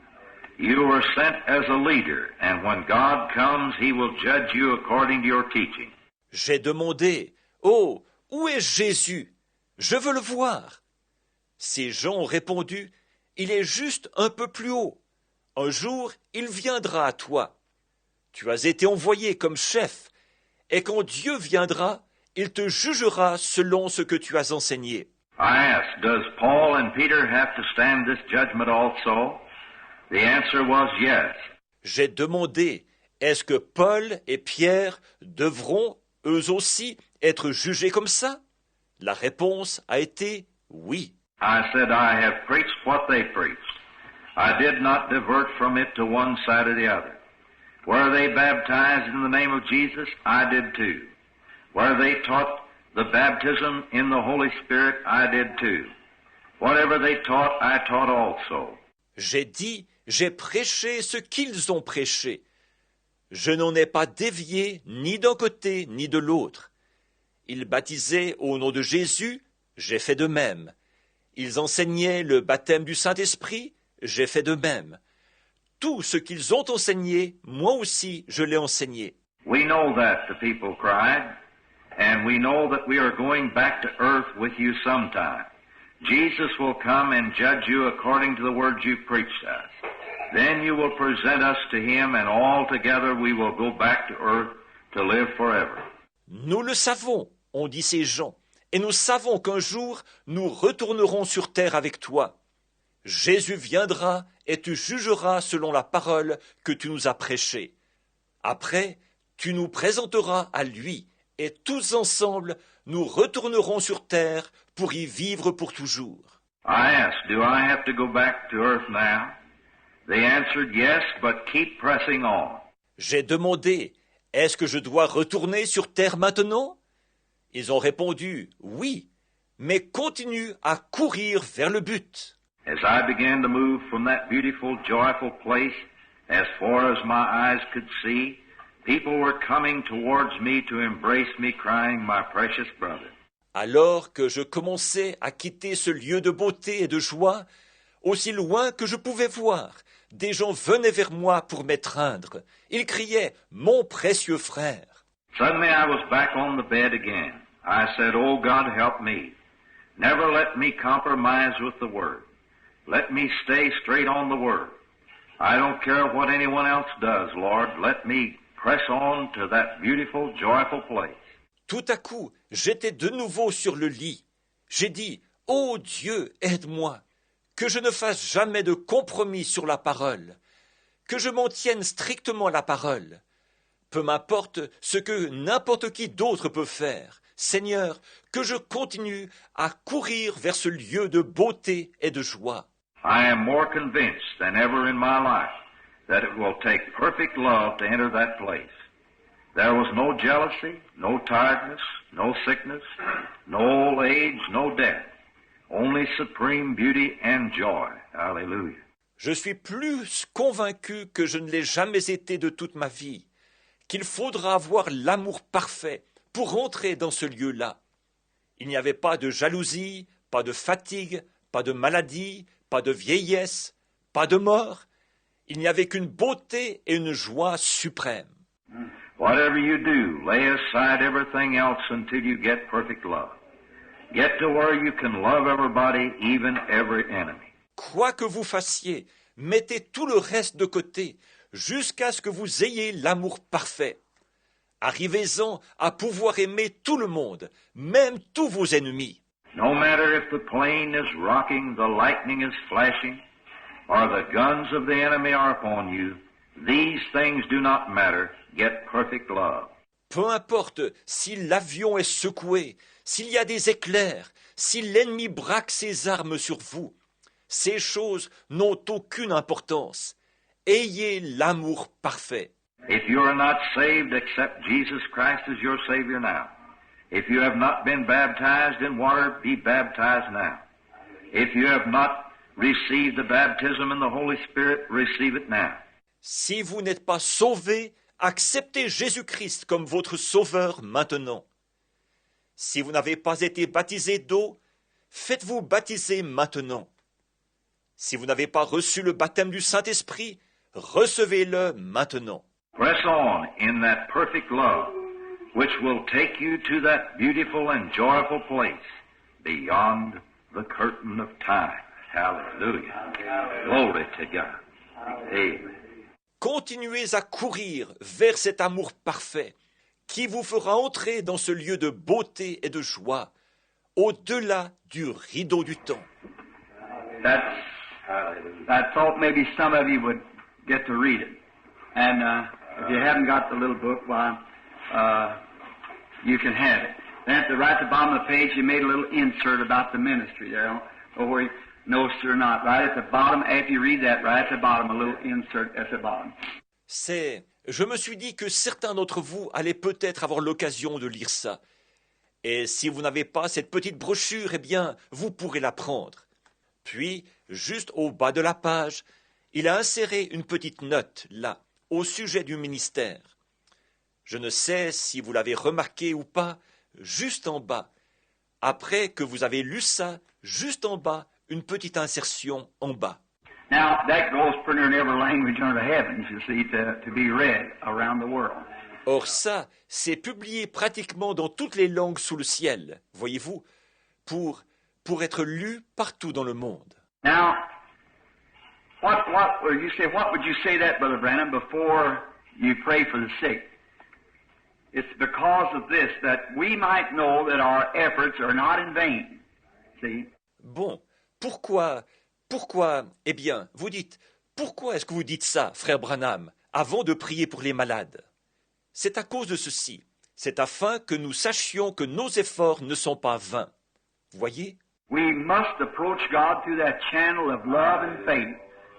You were sent as a leader, and when God comes, he will judge you according to your teaching." J'ai demandé « Oh, où est Jésus? Je veux le voir. » Ces gens ont répondu « Il est juste un peu plus haut. Un jour, il viendra à toi. Tu as été envoyé comme chef, et quand Dieu viendra, il te jugera selon ce que tu as enseigné. » I asked, "Does Paul and Peter have to stand this judgment also?" The answer was yes. J'ai demandé « Est-ce que Paul et Pierre devront, eux aussi, être jugés comme ça? » La réponse a été « Oui. » I said, "I have preached what they preached. I did not divert from it to one side or the other. Were they baptized in the name of Jesus? I did too. Were they taught the baptism in the Holy Spirit? I did too. Whatever they taught, I taught also." J'ai dit « J'ai prêché ce qu'ils ont prêché. Je n'en ai pas dévié ni d'un côté ni de l'autre. Ils baptisaient au nom de Jésus, j'ai fait de même. Ils enseignaient le baptême du Saint-Esprit, j'ai fait de même. tout ce qu'ils ont enseigné, moi aussi je l'ai enseigné. We know that, the people cried, and we know that we are going back to earth with you sometime. Jesus will come and judge you according to the words you preached us. Then you will present us to him, and all together we will go back to earth to live forever. Nous le savons, ont dit ces gens, et nous savons qu'un jour nous retournerons sur terre avec toi. Jésus viendra et tu jugeras selon la parole que tu nous as prêchée. Après, tu nous présenteras à lui, et tous ensemble, nous retournerons sur terre pour y vivre pour toujours. I asked, do I have to go back to earth now? They answered, yes, but keep pressing on. J'ai demandé, est-ce que je dois retourner sur terre maintenant? Ils ont répondu, oui, mais continue à courir vers le but. As I began to move from that beautiful, joyful place, as far as my eyes could see, people were coming towards me to embrace me, crying, my precious brother. Alors que je commençais à quitter ce lieu de beauté et de joie, aussi loin que je pouvais voir, des gens venaient vers moi pour m'étreindre. Ils criaient « Mon précieux frère !» Suddenly I was back on the bed again. I said, oh God, help me. Never let me compromise with the Word. Let me stay straight on the Word. I don't care what anyone else does, Lord. Let me press on to that beautiful, joyful place. Tout à coup, j'étais de nouveau sur le lit. J'ai dit « Ô Dieu, aide-moi !» Que je ne fasse jamais de compromis sur la parole, que je m'en tienne strictement à la parole. Peu m'importe ce que n'importe qui d'autre peut faire. Seigneur, que je continue à courir vers ce lieu de beauté et de joie. I am more convinced than ever in my life that it will take perfect love to enter that place. There was no jealousy, no tiredness, no sickness, no old age, no death. Only supreme beauty and joy. Hallelujah. Je suis plus convaincu que je ne l'ai jamais été de toute ma vie, qu'il faudra avoir l'amour parfait pour entrer dans ce lieu-là. Il n'y avait pas de jalousie, pas de fatigue, pas de maladie, pas de vieillesse, pas de mort. Il n'y avait qu'une beauté et une joie suprême. Whatever you do, lay aside everything else until you get perfect love. Get to where you can love everybody, even every enemy. Quoi que vous fassiez, mettez tout le reste de côté, jusqu'à ce que vous ayez l'amour parfait. Arrivez-en à pouvoir aimer tout le monde, même tous vos ennemis. No matter if the plane is rocking, the lightning is flashing, or the guns of the enemy are upon you, these things do not matter. Get perfect love. Peu importe si l'avion est secoué, s'il y a des éclairs, si l'ennemi braque ses armes sur vous, ces choses n'ont aucune importance. Ayez l'amour parfait. If you are not saved, accept Jesus Christ as your Savior now. If you have not been baptized in water, be baptized now. If you have not received the baptism in the Holy Spirit, receive it now. Si vous n'êtes pas sauvés, acceptez Jésus-Christ comme votre sauveur maintenant. Si vous n'avez pas été baptisé d'eau, faites-vous baptiser maintenant. Si vous n'avez pas reçu le baptême du Saint-Esprit, recevez-le maintenant. Press on in that perfect love, which will take you to that beautiful and joyful place beyond the curtain of time. Hallelujah. Glory to God. Amen. Continuez à courir vers cet amour parfait qui vous fera entrer dans ce lieu de beauté et de joie, au-delà du rideau du temps. I thought maybe some of you would get to read it. And if you haven't got the little book, why, you can have it. Then at the right at the bottom of the page, you made a little insert about the ministry there, or where you noticed it or not. Right at the bottom, after you read that, right at the bottom, a little insert at the bottom. Je me suis dit que certains d'entre vous allaient peut-être avoir l'occasion de lire ça. Et si vous n'avez pas cette petite brochure, eh bien, vous pourrez la prendre. Puis, juste au bas de la page, il a inséré une petite note, là, au sujet du ministère. Je ne sais si vous l'avez remarqué ou pas, juste en bas. Après que vous avez lu ça, juste en bas, une petite insertion en bas. Now, that goes pretty near every language under heaven, you see, to be read around the world. Or ça, c'est publié pratiquement dans toutes les langues sous le ciel, voyez-vous, pour être lu partout dans le monde. Now, what would you say that, Brother Branham, before you pray for the sick? It's because of this, that we might know that our efforts are not in vain. See? Bon, pourquoi, eh bien, vous dites, pourquoi est-ce que vous dites ça, frère Branham, avant de prier pour les malades? C'est à cause de ceci. C'est afin que nous sachions que nos efforts ne sont pas vains. Vous voyez? We must approach God through that channel of love and faith.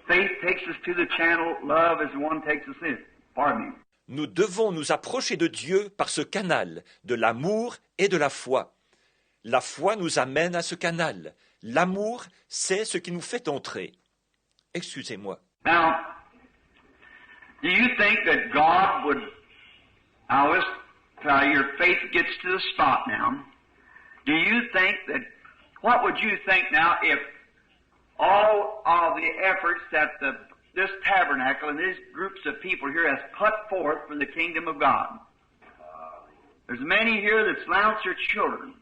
Faith takes us to the channel, love is the one takes us in. Pardon me. Nous devons nous approcher de Dieu par ce canal de l'amour et de la foi. La foi nous amène à ce canal. L'amour, c'est ce qui nous fait entrer. Excusez-moi. Now, do you think that God would, now your faith gets to the spot now, do you think that, what would you think now if all of the efforts that this tabernacle and these groups of people here has put forth for the kingdom of God? There's many here that slouch their children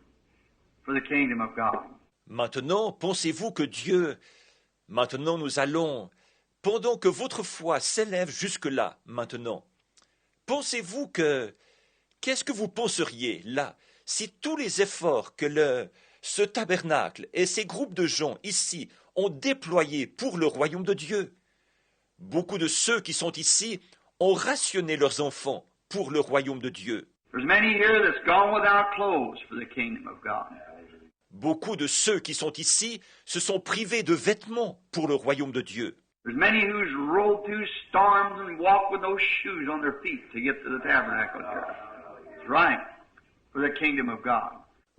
for the kingdom of God. Maintenant, pensez-vous que Dieu... Maintenant, nous allons... Pendant que votre foi s'élève jusque-là, maintenant, pensez-vous que... Qu'est-ce que vous penseriez, là, si tous les efforts que ce tabernacle et ces groupes de gens ici ont déployés pour le royaume de Dieu? Beaucoup de ceux qui sont ici ont rationné leurs enfants pour le royaume de Dieu. Beaucoup de ceux qui sont ici se sont privés de vêtements pour le royaume de Dieu.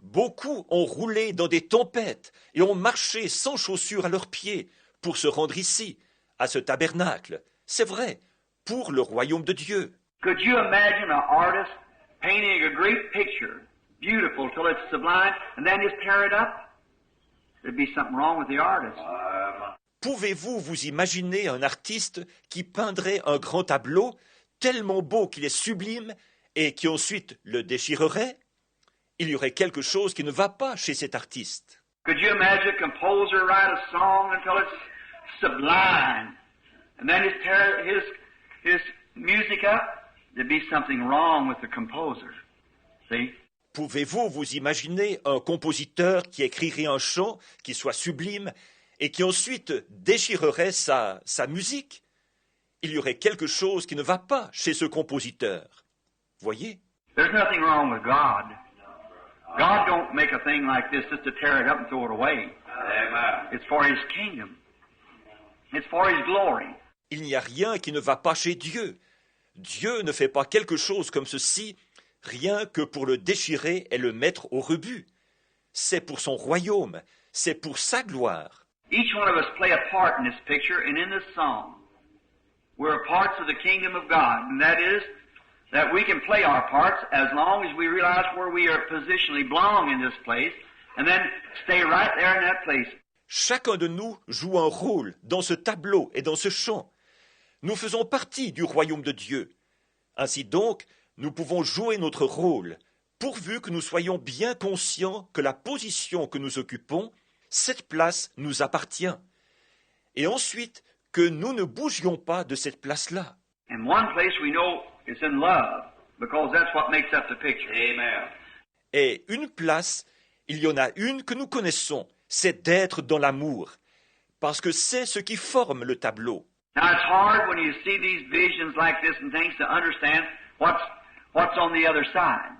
Beaucoup ont roulé dans des tempêtes et ont marché sans chaussures à leurs pieds pour se rendre ici, à ce tabernacle. C'est vrai, pour le royaume de Dieu. Could you imagine an artist painting a great picture, beautiful till it's sublime, and then just tear it up? There'd be something wrong with the artist. Pouvez-vous vous imaginer un artiste qui peindrait un grand tableau tellement beau qu'il est sublime et qui ensuite le déchirerait? Il y aurait quelque chose qui ne va pas chez cet artiste. Could you imagine a composer write a song until it's sublime, and then just tear his music up? There'd be something wrong with the composer. See? Pouvez-vous vous imaginer un compositeur qui écrirait un chant qui soit sublime et qui ensuite déchirerait sa musique? Il y aurait quelque chose qui ne va pas chez ce compositeur. Voyez? There's nothing wrong with God. God don't make a thing like this just to tear it up and throw it away. Amen. It's for His kingdom. It's for His glory. Il n'y a rien qui ne va pas chez Dieu. Dieu ne fait pas quelque chose comme ceci rien que pour le déchirer et le mettre au rebut. C'est pour son royaume, c'est pour sa gloire. Each one of us play a part in this picture and in this song. We're parts of the kingdom of God, and that is that we can play our parts as long as we realize where we are positionally belong in this place, and then stay right there in that place. Chacun de nous joue un rôle dans ce tableau et dans ce chant. Nous faisons partie du royaume de Dieu. Ainsi donc, nous pouvons jouer notre rôle, pourvu que nous soyons bien conscients que la position que nous occupons, cette place nous appartient. Et ensuite, que nous ne bougions pas de cette place-là. And one place we know is in love, because that's what makes up the picture. Amen. Et une place, il y en a une que nous connaissons, c'est d'être dans l'amour, parce que c'est ce qui forme le tableau. Now it's hard when you see these visions like this and things to understand what's on the other side.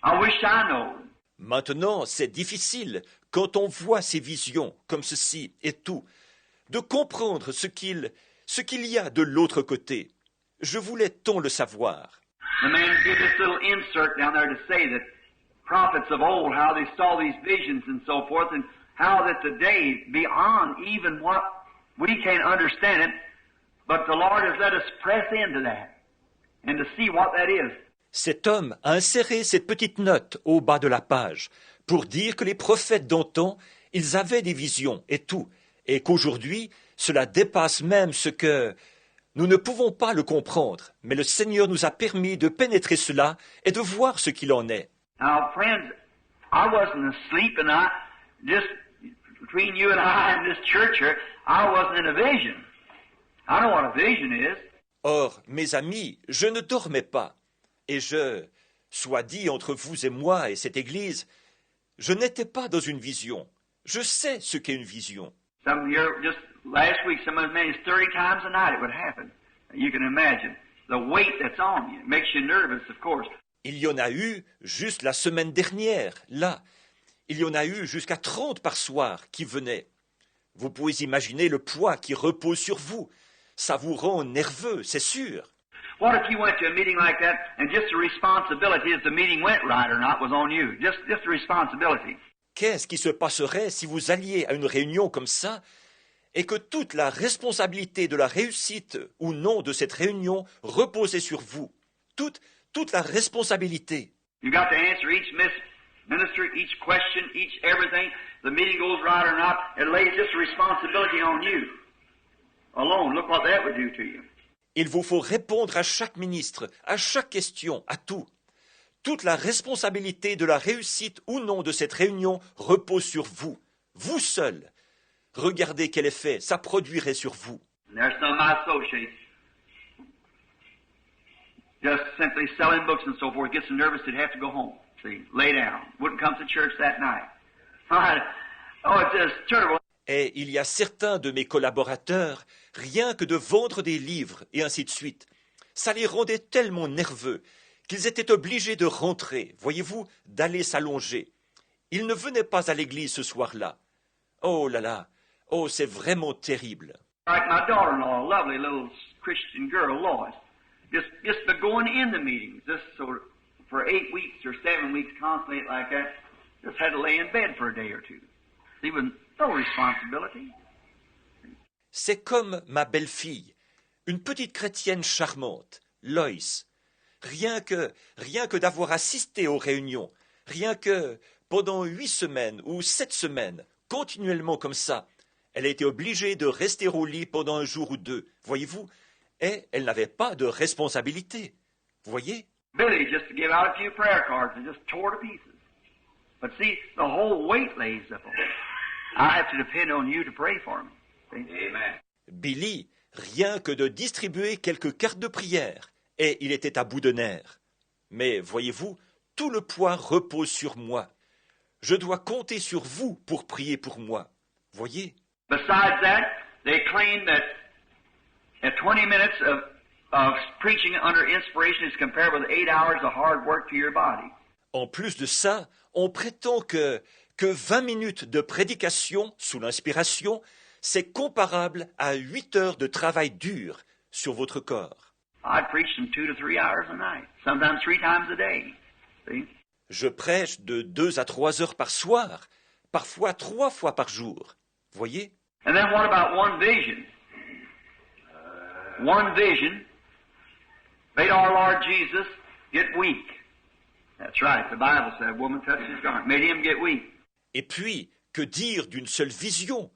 I wish I know. Maintenant, c'est difficile, quand on voit ces visions comme ceci et tout, de comprendre ce qu'il y a de l'autre côté. Je voulais tant le savoir. The man gave this little insert down there to say that prophets of old, how they saw these visions and so forth, and how that today, beyond even what we can't understand it, but the Lord has let us press into that and to see what that is. Cet homme a inséré cette petite note au bas de la page pour dire que les prophètes d'antan, ils avaient des visions et tout, et qu'aujourd'hui, Cela dépasse même ce que nous ne pouvons pas le comprendre, mais le Seigneur nous a permis de pénétrer cela et de voir ce qu'il en est. Now, friends, I wasn't asleep, and I just between you and I and this church here, I wasn't in a vision. I know what a vision is. Or, mes amis, je ne dormais pas, et soit dit entre vous et moi et cette Église, je n'étais pas dans une vision. Je sais ce qu'est une vision. Some here, just last week, some as many as 30 times a night it would happen. You can imagine the weight that's on you. It makes you nervous, of course. Il y en a eu juste la semaine dernière, là. Il y en a eu jusqu'à 30 par soir qui venaient. Vous pouvez imaginer le poids qui repose sur vous. Ça vous rend nerveux, c'est sûr. What if you went to a meeting like that and just the responsibility if the meeting went right or not was on you? Just the responsibility. Qu'est-ce qui se passerait si vous alliez à une réunion comme ça et que toute la responsabilité de la réussite ou non de cette réunion reposait sur vous? Toute la responsabilité. You got to answer each minister, each question, each everything. The meeting goes right or not. It lays just responsibility on you alone. Look what that would do to you. Il vous faut répondre à chaque ministre, à chaque question, à tout. Toute la responsabilité de la réussite ou non de cette réunion repose sur vous, vous seul. Regardez quel effet ça produirait sur vous. And there's some of my associates just simply selling books and so forth, get so nervous they'd have to go home. See, lay down. Wouldn't come to church that night. Oh, it's just terrible. Et il y a certains de mes collaborateurs, rien que de vendre des livres et ainsi de suite, ça les rendait tellement nerveux qu'ils étaient obligés de rentrer, voyez-vous, d'aller s'allonger. Ils ne venaient pas à l'église ce soir-là. Oh là là, oh c'est vraiment terrible. Like my daughter-in-law, a lovely little Christian girl, Lois, just by going in the meetings, just so for 8 weeks or 7 weeks constantly like that, just had to lay in bed for a day or two. See, with no responsibility. C'est comme ma belle-fille, une petite chrétienne charmante, Lois. Rien que d'avoir assisté aux réunions, rien que pendant 8 semaines ou 7 semaines, continuellement comme ça, elle a été obligée de rester au lit pendant un jour ou deux, voyez-vous, et elle n'avait pas de responsabilité, voyez. Billy just to give out a few prayer cards and just tore to pieces. But see, the whole weight lays up on me. I have to depend on you to pray for me. See? Amen. Billy, rien que de distribuer quelques cartes de prière, et il était à bout de nerfs. Mais voyez-vous, tout le poids repose sur moi. Je dois compter sur vous pour prier pour moi. Voyez? Besides that, they claim that 20 minutes of preaching under inspiration is compared with 8 hours of hard work to your body. En plus de ça, on prétend que 20 minutes de prédication sous l'inspiration, c'est comparable à 8 heures de travail dur sur votre corps. I'd preach them 2 to 3 hours a night, sometimes 3 times a day. See? Je prêche de 2 à 3 heures par soir, parfois 3 fois par jour. Voyez? And then what about one vision? One vision made our Lord Jesus get weak. That's right, the Bible said, woman touched his garment, made him get weak. Et puis, que dire d'une seule vision?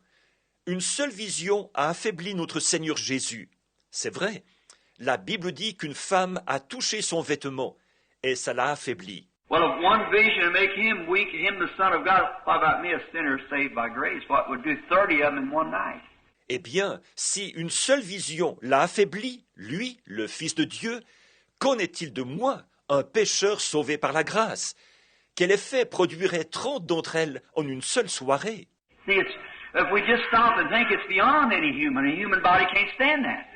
Une seule vision a affaibli notre Seigneur Jésus. C'est vrai, la Bible dit qu'une femme a touché son vêtement, et ça l'a affaibli. Well, if one vision would make him weak, him the Son of God, what about me, a sinner saved by grace? What would do 30 of them in one night? Eh bien, si une seule vision l'a affaibli, lui, le Fils de Dieu, qu'en est-il de moi, un pécheur sauvé par la grâce? Quel effet produirait 30 d'entre elles en une seule soirée? See, if we just stop and think it's beyond any human, a human body can't stand that.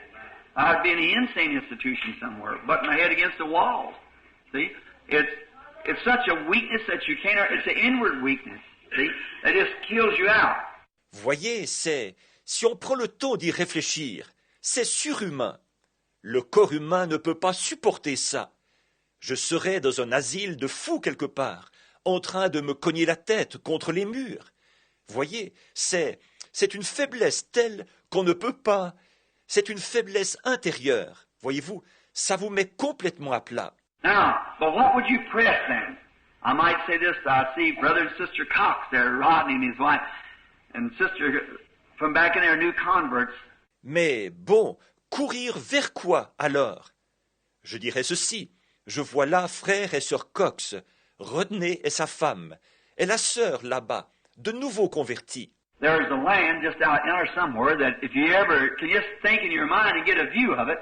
I'd be in an insane institution somewhere, butting my head against the wall. See, it's such a weakness that you can't. It's an inward weakness. See, that just kills you out. Voyez, si on prend le temps d'y réfléchir, c'est surhumain. Le corps humain ne peut pas supporter ça. Je serais dans un asile de fous quelque part, en train de me cogner la tête contre les murs. Voyez, c'est une faiblesse telle qu'on ne peut pas. C'est une faiblesse intérieure. Voyez-vous, ça vous met complètement à plat. Now, but what would you press then? I might say this. I see Brother and Sister Cox there, Rodney and his wife, and Sister from back in their new converts. Mais bon, courir vers quoi alors? Je dirais ceci. Je vois là frère et sœur Cox, Rodney et sa femme, et la sœur là-bas, de nouveaux convertis. There's a land just out there somewhere that if you ever can just think in your mind and get a view of it,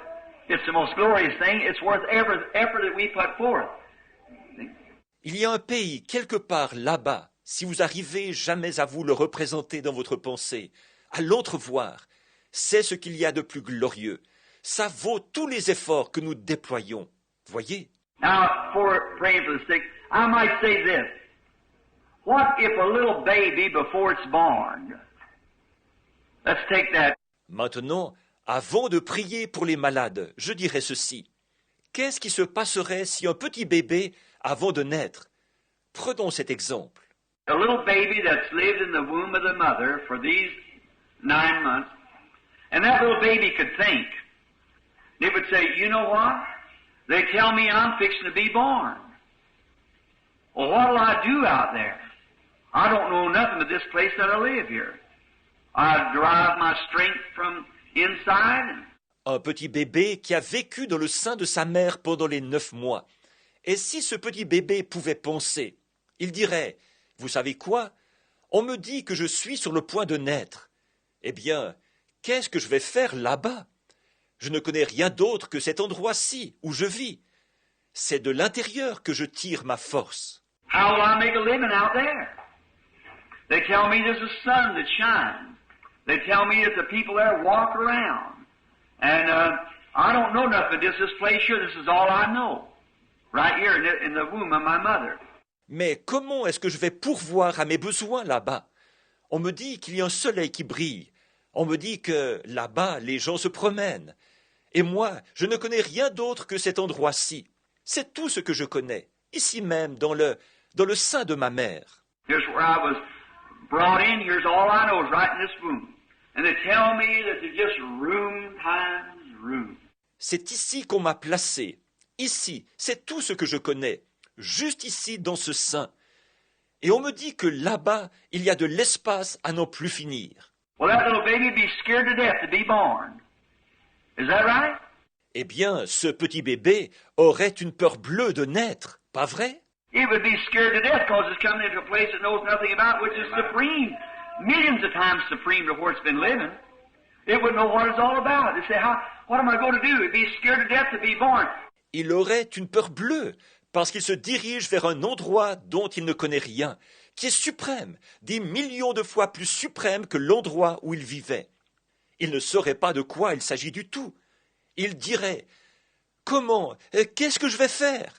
it's the most glorious thing. It's worth every effort that we put forth. Il y a un pays quelque part là-bas, si vous arrivez jamais à vous le représenter dans votre pensée, à l'entrevoir, c'est ce qu'il y a de plus glorieux. Ça vaut tous les efforts que nous déployons. Voyez? Now, for praying for the sick, I might say this. What if a little baby before it's born? Let's take that. Maintenant, avant de prier pour les malades, je dirais ceci. Qu'est-ce qui se passerait si un petit bébé, avant de naître, prenons cet exemple. A little baby that's lived in the womb of the mother for these 9 months, and that little baby could think. It would say, you know what? They tell me I'm fixing to be born. Well, what'll I do out there? I don't know nothing but this place that I live here. I derive my strength from inside. Un petit bébé qui a vécu dans le sein de sa mère pendant les 9 mois. Et si ce petit bébé pouvait penser, il dirait, vous savez quoi? On me dit que je suis sur le point de naître. Eh bien, qu'est-ce que je vais faire là-bas? Je ne connais rien d'autre que cet endroit-ci où je vis. C'est de l'intérieur que je tire ma force. How will I make a living out there? They tell me there's a sun that shines. They tell me that the people there walk around. And I don't know nothing. Just this place here, this is all I know. Right here in the womb of my mother. Mais comment est-ce que je vais pourvoir à mes besoins là-bas? On me dit qu'il y a un soleil qui brille. On me dit que là-bas, les gens se promènent. Et moi, je ne connais rien d'autre que cet endroit-ci. C'est tout ce que je connais, ici même, dans le sein de ma mère. Here's where I was brought in. Here's all I know is right in this womb. And they tell me that there's just room times room. C'est ici qu'on m'a placé. Ici, c'est tout ce que je connais. Juste ici, dans ce sein. Et on me dit que là-bas, il y a de l'espace à n'en plus finir. Well, that little baby would be scared to death to be born. Is that right? Eh bien, ce petit bébé aurait une peur bleue de naître, pas vrai? It would be scared to death because it's coming into a place it knows nothing about, which is supreme, millions of times supreme to where it's been living. It wouldn't know what it's all about. It'd say, what am I going to do? It'd be scared to death to be born. Il aurait une peur bleue, parce qu'il se dirige vers un endroit dont il ne connaît rien, qui est suprême, des millions de fois plus suprême que l'endroit où il vivait. Il ne saurait pas de quoi il s'agit du tout. Il dirait « Comment? Qu'est-ce que je vais faire ?»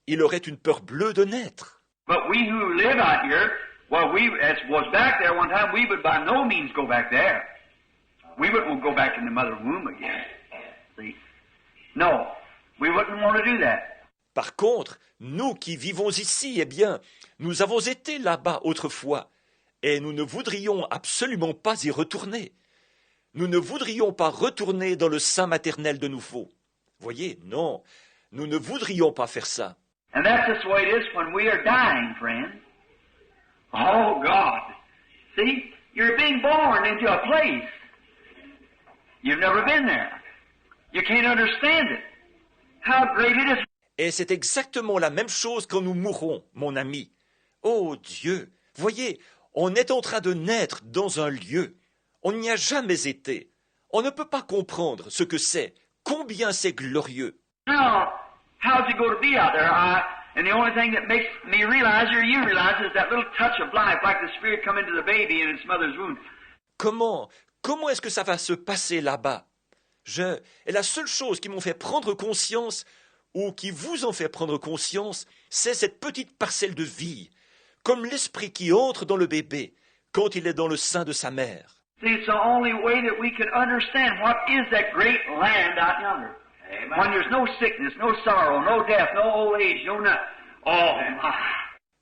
Il aurait une peur bleue de naître. But we who live out here, well, we, as was back there one time, we would by no means go back there. We wouldn't go back in the mother womb again. See? No, we wouldn't want to do that. Par contre, nous qui vivons ici, eh bien, nous avons été là-bas autrefois, et nous ne voudrions absolument pas y retourner. Nous ne voudrions pas retourner dans le sein maternel de nouveau. Voyez, non, nous ne voudrions pas faire ça. And that's just the way it is when we are dying, friends. Oh, God. See, you're being born into a place. You've never been there. You can't understand it. How great it is. Et c'est exactement la même chose quand nous mourrons, mon ami. Oh Dieu, voyez, on est en train de naître dans un lieu. On n'y a jamais été. On ne peut pas comprendre ce que c'est, combien c'est glorieux. Now, how's it going to be out there? And the only thing that makes me realize, or you realize, is that little touch of life, like the Spirit come into the baby in its mother's womb. Comment est-ce que ça va se passer là-bas? Et la seule chose qui m'ont fait prendre conscience, ou qui vous en fait prendre conscience, c'est cette petite parcelle de vie, comme l'esprit qui entre dans le bébé quand il est dans le sein de sa mère. See, it's the only way that we can understand what is that great land out yonder. Amen. When there's no sickness, no sorrow, no death, no old age, no nothing. Oh, my.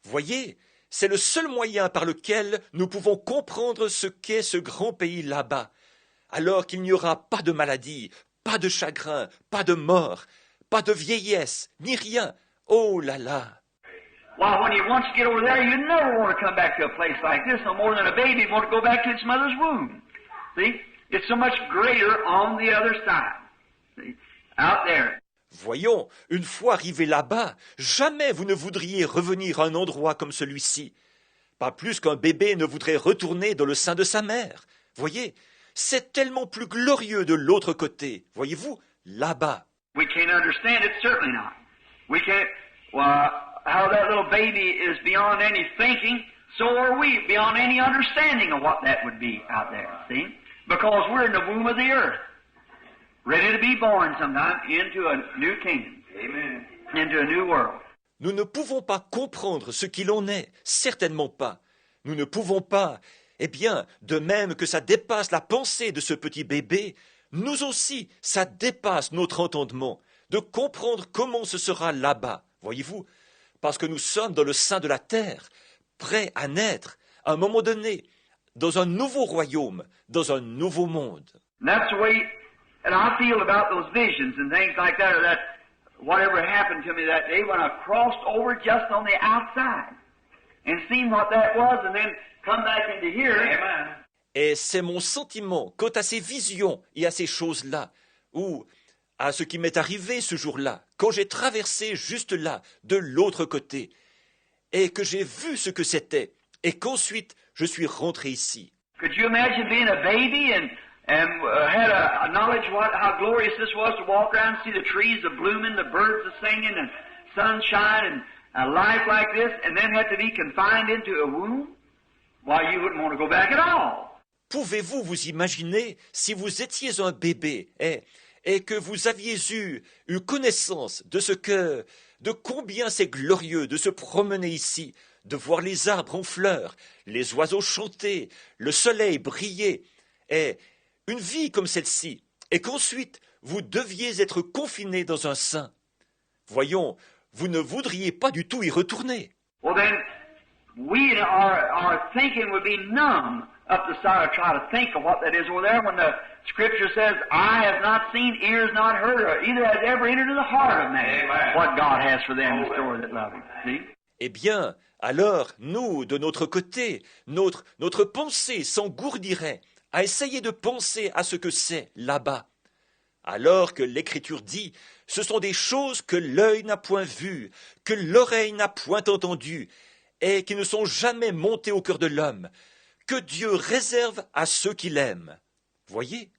Voyez, c'est le seul moyen par lequel nous pouvons comprendre ce qu'est ce grand pays là-bas, alors qu'il n'y aura pas de maladie, pas de chagrin, pas de mort, pas de vieillesse, ni rien. Oh là là! Well, when you once get over there, you never want to come back to a place like this no more than a baby want to go back to its mother's womb. See? It's so much greater on the other side. See? Out there. Voyons, une fois arrivé là-bas, jamais vous ne voudriez revenir à un endroit comme celui-ci. Pas plus qu'un bébé ne voudrait retourner dans le sein de sa mère. Voyez, c'est tellement plus glorieux de l'autre côté. Voyez-vous, là-bas. We can't understand it, certainly not. We can't, well, how that little baby is beyond any thinking, so are we, beyond any understanding of what that would be out there, see? Because we're in the womb of the earth, ready to be born sometime into a new kingdom. Amen. Into a new world. Nous ne pouvons pas comprendre ce qu'il en est, certainement pas. Nous ne pouvons pas, eh bien, de même que ça dépasse la pensée de ce petit bébé, nous aussi, ça dépasse notre entendement, de comprendre comment ce sera là-bas, voyez-vous, parce que nous sommes dans le sein de la terre, prêts à naître, à un moment donné, dans un nouveau royaume, dans un nouveau monde. And that's the way, and I feel about those visions and things like that, or that whatever happened to me that day when I crossed over just on the outside and seen what that was and then come back into here. Amen. Et c'est mon sentiment quant à ces visions et à ces choses-là, ou à ce qui m'est arrivé ce jour-là, quand j'ai traversé juste là, de l'autre côté, et que j'ai vu ce que c'était, et qu'ensuite je suis rentré ici. Could you imagine being a baby and had a knowledge how glorious this was to walk around and see the trees a blooming, the birds a singing, and sunshine, and a life like this, and then had to be confined into a womb? Why, you wouldn't want to go back at all. Pouvez-vous vous imaginer si vous étiez un bébé et que vous aviez eu connaissance de combien c'est glorieux de se promener ici, de voir les arbres en fleurs, les oiseaux chanter, le soleil briller, et une vie comme celle-ci, et qu'ensuite vous deviez être confiné dans un sein. Voyons, vous ne voudriez pas du tout y retourner. Well then, our thinking would be numb up the side of trying to think of what that is over there when the Scripture says, eye has not seen, ears not heard, or either has ever entered into the heart of man what God has for them in store that love Him. See? Eh bien, alors, nous, de notre côté, notre pensée s'engourdirait à essayer de penser à ce que c'est là-bas. Alors que l'Écriture dit, ce sont des choses que l'œil n'a point vues, que l'oreille n'a point entendues, et qui ne sont jamais montées au cœur de l'homme, que Dieu réserve à ceux qui l'aiment. Voyez?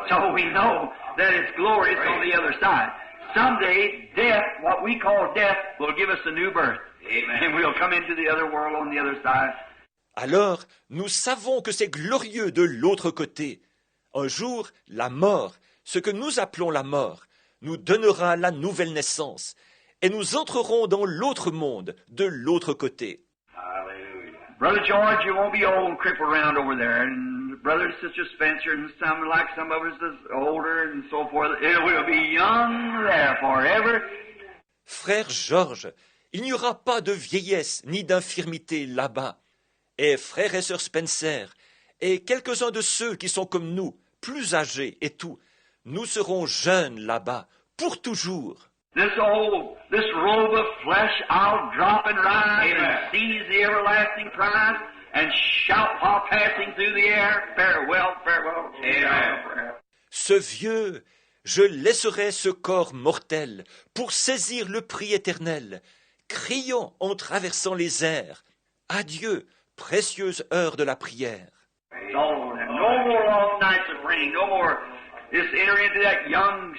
So we know that it's glorious on the other side. Someday, death, what we call death, will give us a new birth. Amen. And we'll come into the other world on the other side. Alors, nous savons que c'est glorieux de l'autre côté. Un jour, la mort, ce que nous appelons la mort, nous donnera la nouvelle naissance, et nous entrerons dans l'autre monde, de l'autre côté. Brother George, you won't be old and crippled around over there, and Brother and Sister Spencer, and some of us is older and so forth. It will be young there forever. Frère Georges, il n'y aura pas de vieillesse ni d'infirmité là-bas. Et frère et sœur Spencer, et quelques-uns de ceux qui sont comme nous, plus âgés et tout, nous serons jeunes là-bas, pour toujours. This robe of flesh I'll drop and rise and seize the everlasting prize and shout while passing through the air, farewell, farewell, farewell. Ce vieux, je laisserai ce corps mortel pour saisir le prix éternel, criant en traversant les airs, adieu, précieuse heure de la prière. No more long nights of rain, no more just enter into that young,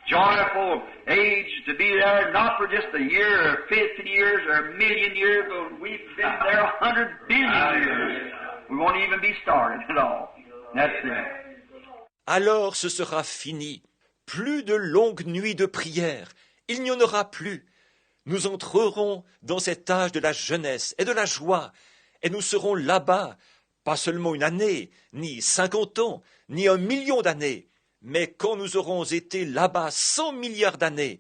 joyful age to be there, not for just a year or 50 years or a million years, but we've been there 100 billion years. We won't even be started at all. That's it. Alors ce sera fini. Plus de longues nuits de prière. Il n'y en aura plus. Nous entrerons dans cet âge de la jeunesse et de la joie, et nous serons là-bas, pas seulement une année, ni 50 ans, ni 1 million d'années, mais quand nous aurons été là-bas 100 milliards d'années,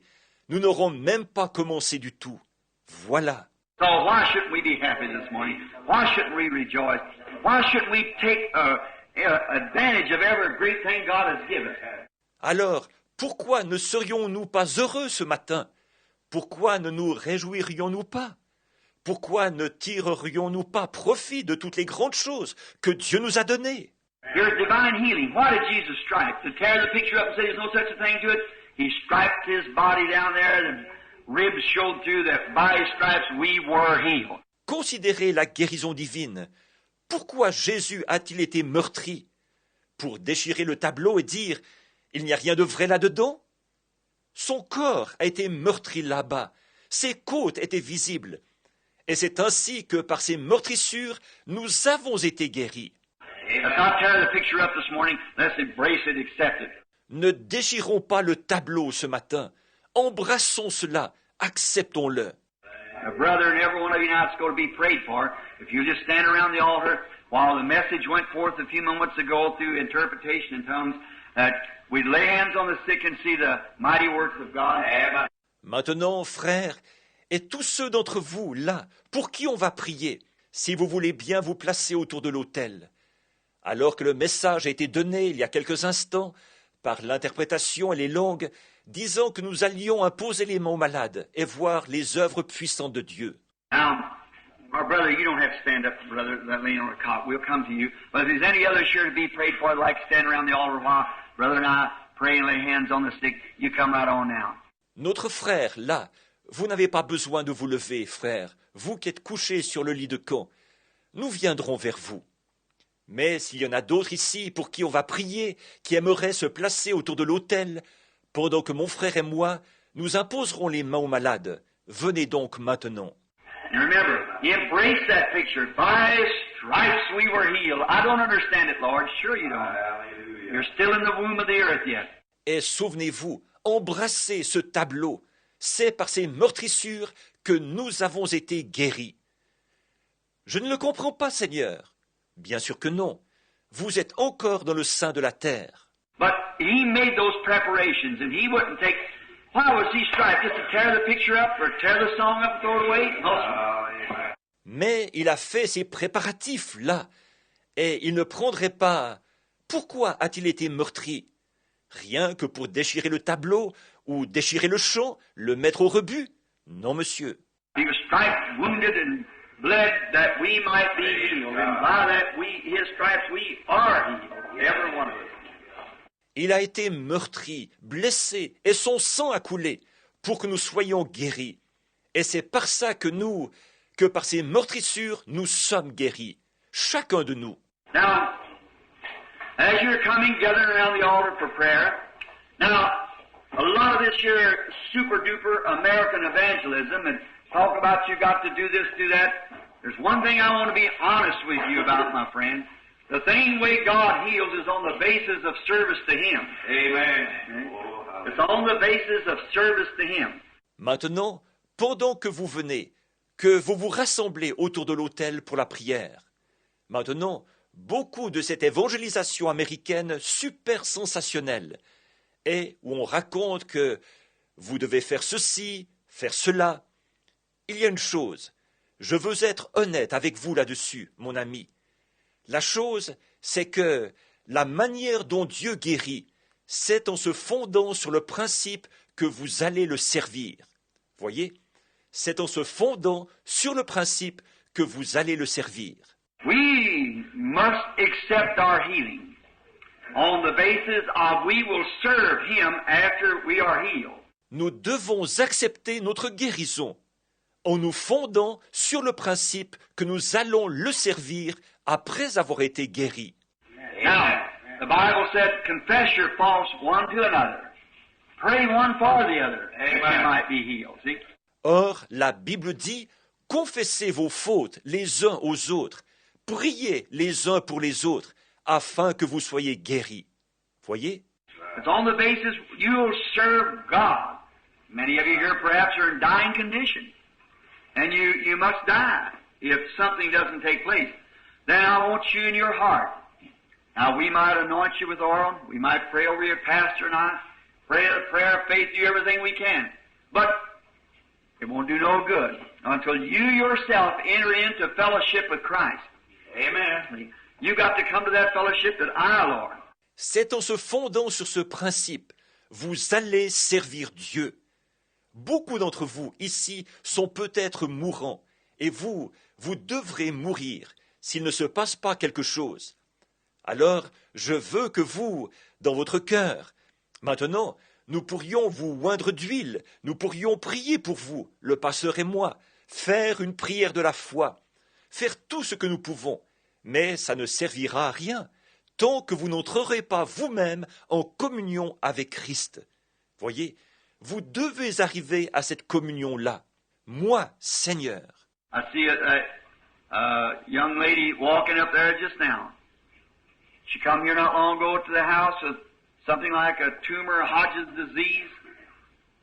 nous n'aurons même pas commencé du tout. Voilà. So why shouldn't we be happy this morning? Why shouldn't we rejoice? Why shouldn't we take advantage of every great thing God has given? Alors, pourquoi ne serions-nous pas heureux ce matin? Pourquoi ne nous réjouirions-nous pas? Pourquoi ne tirerions-nous pas profit de toutes les grandes choses que Dieu nous a données? Here's divine healing. Why did Jesus stripe? To tear the picture up and say there's no such a thing to it? He striped his body down there, and ribs showed through that by his stripes we were healed. Considérez la guérison divine. Pourquoi Jésus a-t-il été meurtri? Pour déchirer le tableau et dire « Il n'y a rien de vrai là-dedans » Son corps a été meurtri là-bas. Ses côtes étaient visibles. Et c'est ainsi que par ces meurtrissures, nous avons été guéris. Let's not tear the picture up this morning. Let's embrace it, accept it. Ne déchirons pas le tableau ce matin. Embrassons cela, acceptons-le. Brother, and every one of you now that's going to be prayed for, if you just stand around the altar while the message went forth a few moments ago through interpretation in tongues, that we'd lay hands on the sick and see the mighty works of God. Maintenant, frères, et tous ceux d'entre vous, là, pour qui on va prier, si vous voulez bien vous placer autour de l'autel. Alors que le message a été donné il y a quelques instants, par l'interprétation et les langues, disant que nous allions imposer les mains aux malades et voir les œuvres puissantes de Dieu. Now, our brother, you don't have to stand up, brother, that laying on a cot. We'll come to you. But if there's any others here to be prayed for, I'd like to stand around the altar while brother and I pray and lay hands on the sick. You come right on now. Notre frère, là, vous n'avez pas besoin de vous lever, frère, vous qui êtes couchés sur le lit de camp. Nous viendrons vers vous. Mais s'il y en a d'autres ici pour qui on va prier, qui aimeraient se placer autour de l'autel, pendant que mon frère et moi, nous imposerons les mains aux malades. Venez donc maintenant. And remember, embrace that picture. By his stripes we were healed. I don't understand it, Lord. Sure you don't. You're still in the womb of the earth yet. Et souvenez-vous, embrassez ce tableau. C'est par ces meurtrissures que nous avons été guéris. Je ne le comprends pas, Seigneur. Bien sûr que non. Vous êtes encore dans le sein de la terre. But he made those preparations, and he wouldn't take... Why was he striped? Just to tear the picture up or tear the song up and throw it away? No, sir. Mais il a fait ses préparatifs là, et il ne prendrait pas... Pourquoi a-t-il été meurtri? Rien que pour déchirer le tableau, ou déchirer le chant, le mettre au rebut? Non, monsieur. He was striped, wounded, and bled that we might be healed. And by that, his stripes, we are healed. Every one of us. Il a été meurtri, blessé, et son sang a coulé, pour que nous soyons guéris. Et c'est par ça que par ces meurtrissures, nous sommes guéris. Chacun de nous. Now, as you're coming, gathering around the altar for prayer, now, a lot of this here super-duper American evangelism and talk about you got to do this, do that. There's one thing I want to be honest with you about, my friend. The same way God heals is on the basis of service to Him. Amen. It's on the basis of service to Him. Maintenant, pendant que vous venez, que vous vous rassemblez autour de l'autel pour la prière, maintenant, beaucoup de cette évangélisation américaine super sensationnelle, et où on raconte que vous devez faire ceci, faire cela. Il y a une chose, je veux être honnête avec vous là-dessus, mon ami. La chose, c'est que la manière dont Dieu guérit, c'est en se fondant sur le principe que vous allez le servir. Voyez, c'est en se fondant sur le principe que vous allez le servir. We must accept our healing on the basis of we will serve Him after we are healed. Nous devons accepter notre guérison en nous fondant sur le principe que nous allons le servir après avoir été guéris. Now, the Bible said, confess your faults one to another. Pray one for the other, that you might be healed. See? Or, la Bible dit, confessez vos fautes les uns aux autres, priez les uns pour les autres, afin que vous soyez guéris. Voyez? It's on the basis you'll serve God. Many of you here perhaps are in dying condition, and you must die if something doesn't take place. Then I want you in your heart. Now, we might anoint you with oil. We might pray over your pastor and I. Pray a prayer of faith, do everything we can. But it won't do no good until you yourself enter into fellowship with Christ. Amen. You got to come to that fellowship that I, Lord. C'est en se fondant sur ce principe, vous allez servir Dieu. Beaucoup d'entre vous ici sont peut-être mourants, et vous devrez mourir s'il ne se passe pas quelque chose. Alors, je veux que vous, dans votre cœur, maintenant, nous pourrions vous oindre d'huile, nous pourrions prier pour vous, le pasteur et moi, faire une prière de la foi, faire tout ce que nous pouvons, mais ça ne servira à rien tant que vous n'entrerez pas vous-même en communion avec Christ. Voyez, vous devez arriver à cette communion-là. Moi, Seigneur. I see a young lady walking up there just now. She come here not long ago to the house with something like a tumor, Hodgkin's disease,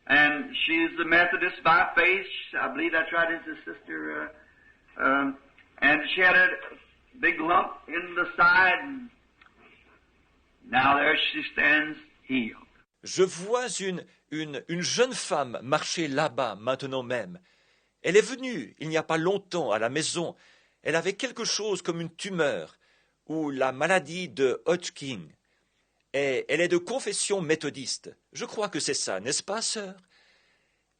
and she's a Methodist by faith. I believe that's right, it's a sister. And she had a big lump in the side, and now there she stands healed. Je vois une jeune femme marcher là-bas maintenant même. Elle est venue il n'y a pas longtemps à la maison. Elle avait quelque chose comme une tumeur ou la maladie de Hodgkin. Et elle est de confession méthodiste. Je crois que c'est ça, n'est-ce pas, sœur?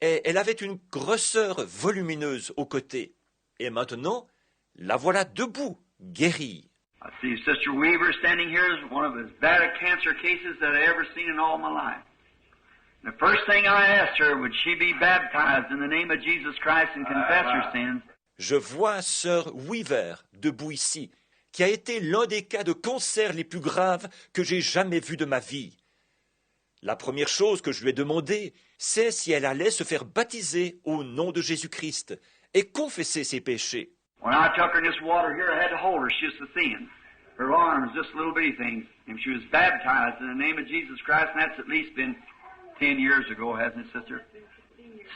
Et elle avait une grosseur volumineuse au côté. Et maintenant, la voilà debout, guérie. I see Sister Weaver standing here is one of as bad a cancer cases that I ever seen in all my life. The first thing I asked her, would she be baptized in the name of Jesus Christ and confess her sins? Je vois sœur Weaver debout ici, qui a été l'un des cas de cancer les plus graves que j'ai jamais vus de ma vie. La première chose que je lui ai demandé, c'est si elle allait se faire baptiser au nom de Jésus-Christ et confesser ses péchés. When I took her in this water here, I had to hold her. She was so thin. Her arms, just little bitty things. And she was baptized in the name of Jesus Christ, and that's at least been 10 years ago, hasn't it, sister?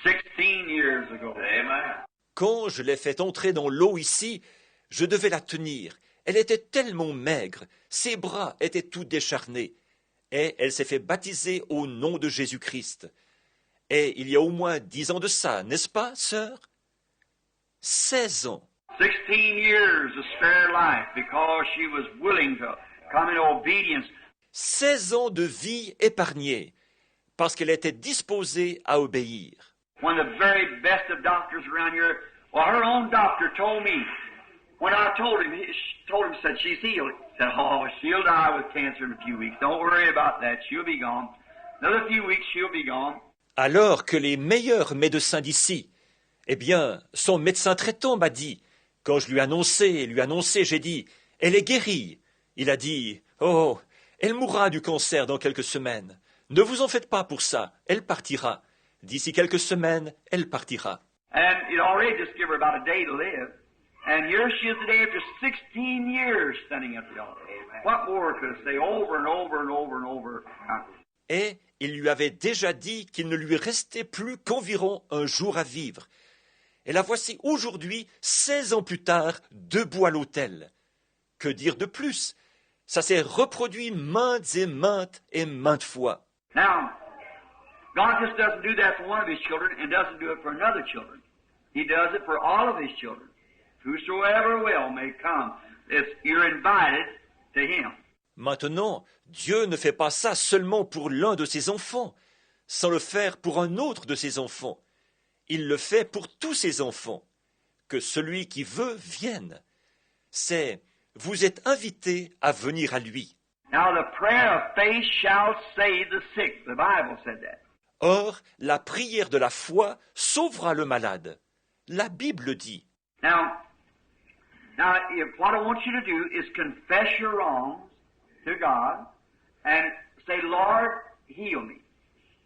16 years ago. Amen. Quand je l'ai fait entrer dans l'eau ici, je devais la tenir. Elle était tellement maigre, ses bras étaient tout décharnés. Et elle s'est fait baptiser au nom de Jésus-Christ. Et il y a au moins 10 ans de ça, n'est-ce pas, sœur? 16 ans. 16 years of spare life because she was willing to come in obedience. 16 ans de vie épargnée, parce qu'elle était disposée à obéir. One of the very best of doctors around here, well, her own doctor told me, when I told him, said she's healed. He said, oh, she'll die with cancer in a few weeks. Don't worry about that. She'll be gone. Another few weeks, she'll be gone. Alors que les meilleurs médecins d'ici, eh bien, son médecin traitant m'a dit, quand je lui annonçais, j'ai dit, elle est guérie. Il a dit, oh, elle mourra du cancer dans quelques semaines. Ne vous en faites pas pour ça, elle partira. D'ici quelques semaines, elle partira. And it already just give her about a day to live. And here she is today after 16 years standing at the altar. What more could I say over and over and over and over? Et il lui avait déjà dit qu'il ne lui restait plus qu'environ un jour à vivre. Et la voici aujourd'hui, 16 ans plus tard, debout à l'autel. Que dire de plus? Ça s'est reproduit maintes et maintes fois. Now, God just doesn't do that for one of His children and doesn't do it for another children. He does it for all of His children. Whosoever will may come. You're invited to Him. Maintenant, Dieu ne fait pas ça seulement pour l'un de ses enfants, sans le faire pour un autre de ses enfants. Il le fait pour tous ses enfants. Que celui qui veut vienne. C'est vous êtes invités à venir à lui. Now the prayer of faith shall save the sick. The Bible said that. Or, la prière de la foi sauvera le malade. La Bible dit. Now, what I want you to do is confess your wrongs to God and say, Lord, heal me.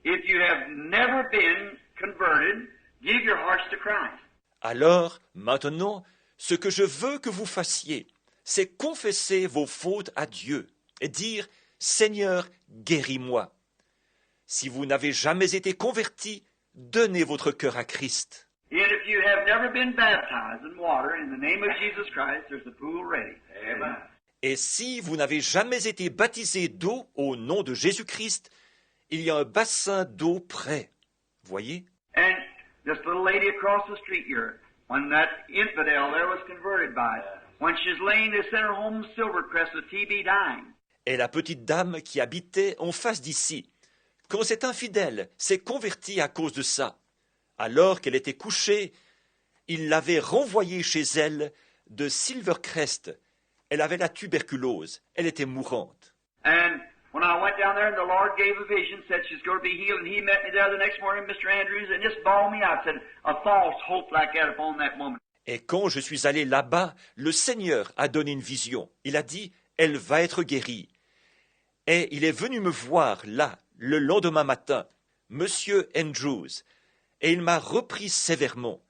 If you have never been converted, give your hearts to Christ. Alors, maintenant, ce que je veux que vous fassiez, c'est confesser vos fautes à Dieu et dire, Seigneur, guéris-moi. Si vous n'avez jamais été converti, donnez votre cœur à Christ. And if you have never been baptized in water, in the name of Jesus Christ, there's a pool ready. Amen. Et si vous n'avez jamais été baptisé d'eau au nom de Jésus-Christ, il y a un bassin d'eau prêt. Voyez? And this little lady across the street here, when that infidel there was converted by it, when she's laying, they sent her home Silvercrest with TB dying. Et la petite dame qui habitait en face d'ici, quand cet infidèle s'est converti à cause de ça, alors qu'elle était couchée, il l'avait renvoyée chez elle de Silvercrest, Elle avait la tuberculose. Elle était mourante. And when I went down there and the Lord gave a vision, said she's going to be healed, and He met me there the next morning, Mr. Andrews, and just bawled me out, said, a false hope like that upon that woman. Et quand je suis allé là-bas, le Seigneur a donné une vision. Il a dit, elle va être guérie. Et il est venu me voir là, le lendemain matin, Monsieur Andrews, et il m'a repris sévèrement.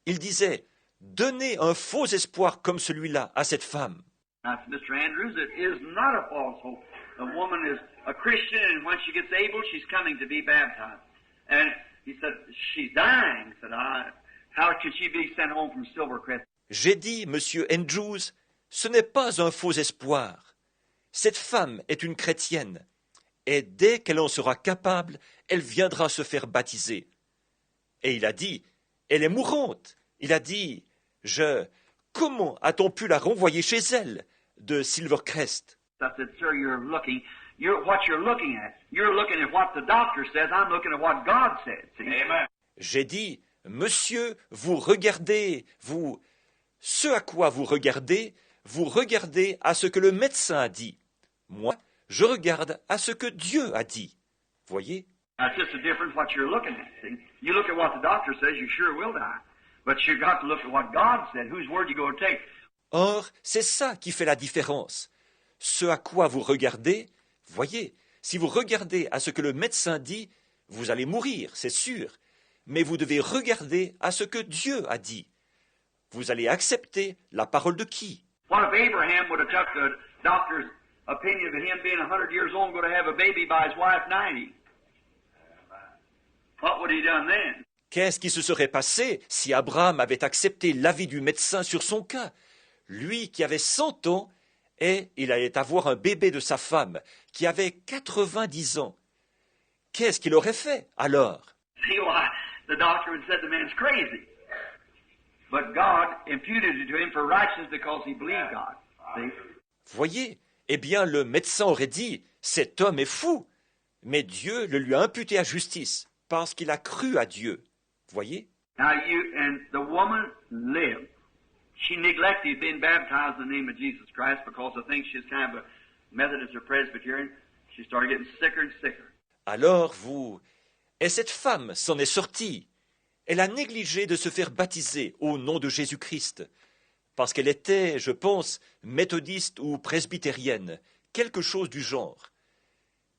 Il disait, donnez un faux espoir comme celui-là à cette femme. I said, Mr. Andrews, it is not a false hope. The woman is a Christian, and when she gets able, she's coming to be baptized. And he said, she's dying. I said, how could she be sent home from Silvercrest? J'ai dit, Monsieur Andrews, ce n'est pas un faux espoir. Cette femme est une chrétienne, et dès qu'elle en sera capable, elle viendra se faire baptiser. Et il a dit, elle est mourante. Il a dit, comment a-t-on pu la renvoyer chez elle de Silvercrest? I said, sir, what you're looking at. You're looking at what the doctor says. I'm looking at what God said. See? Amen. J'ai dit, monsieur, ce à quoi vous regardez à ce que le médecin a dit. Moi, je regarde à ce que Dieu a dit. Voyez? That's just the difference what you're looking at. See? You look at what the doctor says, you sure will die. But you've got to look at what God said. Whose word you going to take? Or, c'est ça qui fait la différence. Ce à quoi vous regardez, voyez, si vous regardez à ce que le médecin dit, vous allez mourir, c'est sûr. Mais vous devez regarder à ce que Dieu a dit. Vous allez accepter la parole de qui? What if Abraham would have took the doctor's opinion of him being 100 years old going to have a baby by his wife 90? What would he done then? Qu'est-ce qui se serait passé si Abraham avait accepté l'avis du médecin sur son cas? Lui qui avait 100 ans, et il allait avoir un bébé de sa femme, qui avait 90 ans. Qu'est-ce qu'il aurait fait alors? See why the doctor would have said the man's crazy. But God imputed it to him for righteousness because he believed God. See? Voyez, eh bien le médecin aurait dit, cet homme est fou. Mais Dieu le lui a imputé à justice, parce qu'il a cru à Dieu. Voyez? Now and the woman lived. She neglected being baptized in the name of Jesus Christ because I think she's kind of a Methodist or Presbyterian. She started getting sicker and sicker. Alors et cette femme s'en est sortie. Elle a négligé de se faire baptiser au nom de Jésus-Christ, parce qu'elle était, je pense, méthodiste ou presbytérienne, quelque chose du genre.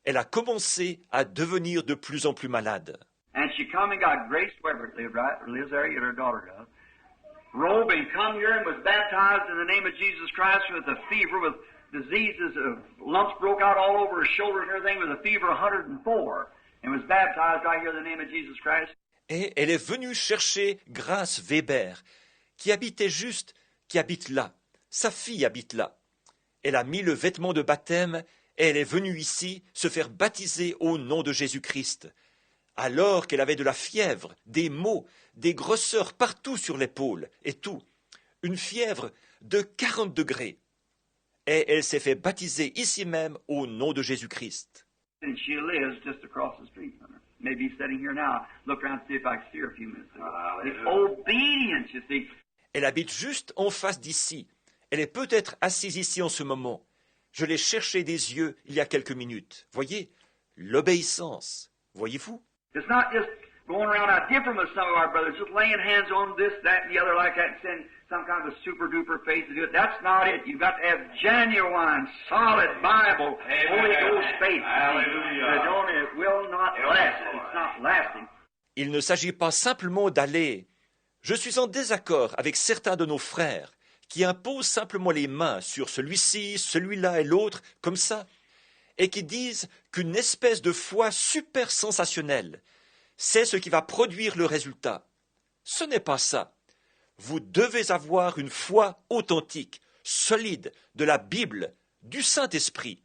Elle a commencé à devenir de plus en plus malade. And she come and got Grace Weber lives there, her daughter does. Robe and come here and was baptized in the name of Jesus Christ with a fever, with diseases, lumps broke out all over her shoulders and everything, with a fever 104, and was baptized right here in the name of Jesus Christ. Et elle est venue chercher Grace Weber, qui habite là. Sa fille habite là. Elle a mis le vêtement de baptême et elle est venue ici se faire baptiser au nom de Jésus-Christ, alors qu'elle avait de la fièvre, des maux, des grosseurs partout sur l'épaule et tout. Une fièvre de 40 degrés. Et elle s'est fait baptiser ici même au nom de Jésus-Christ. And she lives just across the street from her. Maybe sitting here now. Look around and see if I can see her a few minutes ago. It's obedience, you see. Elle habite juste en face d'ici. Elle est peut-être assise ici en ce moment. Je l'ai cherchée des yeux il y a quelques minutes. Voyez, l'obéissance. Voyez-vous? It's not just going around out different with some of our brothers, just laying hands on this, that, and the other like that, and saying some kind of a super-duper faith to do it. That's not it. You've got to have genuine, solid Bible, Holy Ghost faith. Hallelujah. It will not last. It's not lasting. Il ne s'agit pas simplement d'aller. Je suis en désaccord avec certains de nos frères qui imposent simplement les mains sur celui-ci, celui-là et l'autre, comme ça, et qui disent qu'une espèce de foi super sensationnelle, c'est ce qui va produire le résultat. Ce n'est pas ça. Vous devez avoir une foi authentique, solide, de la Bible, du Saint-Esprit.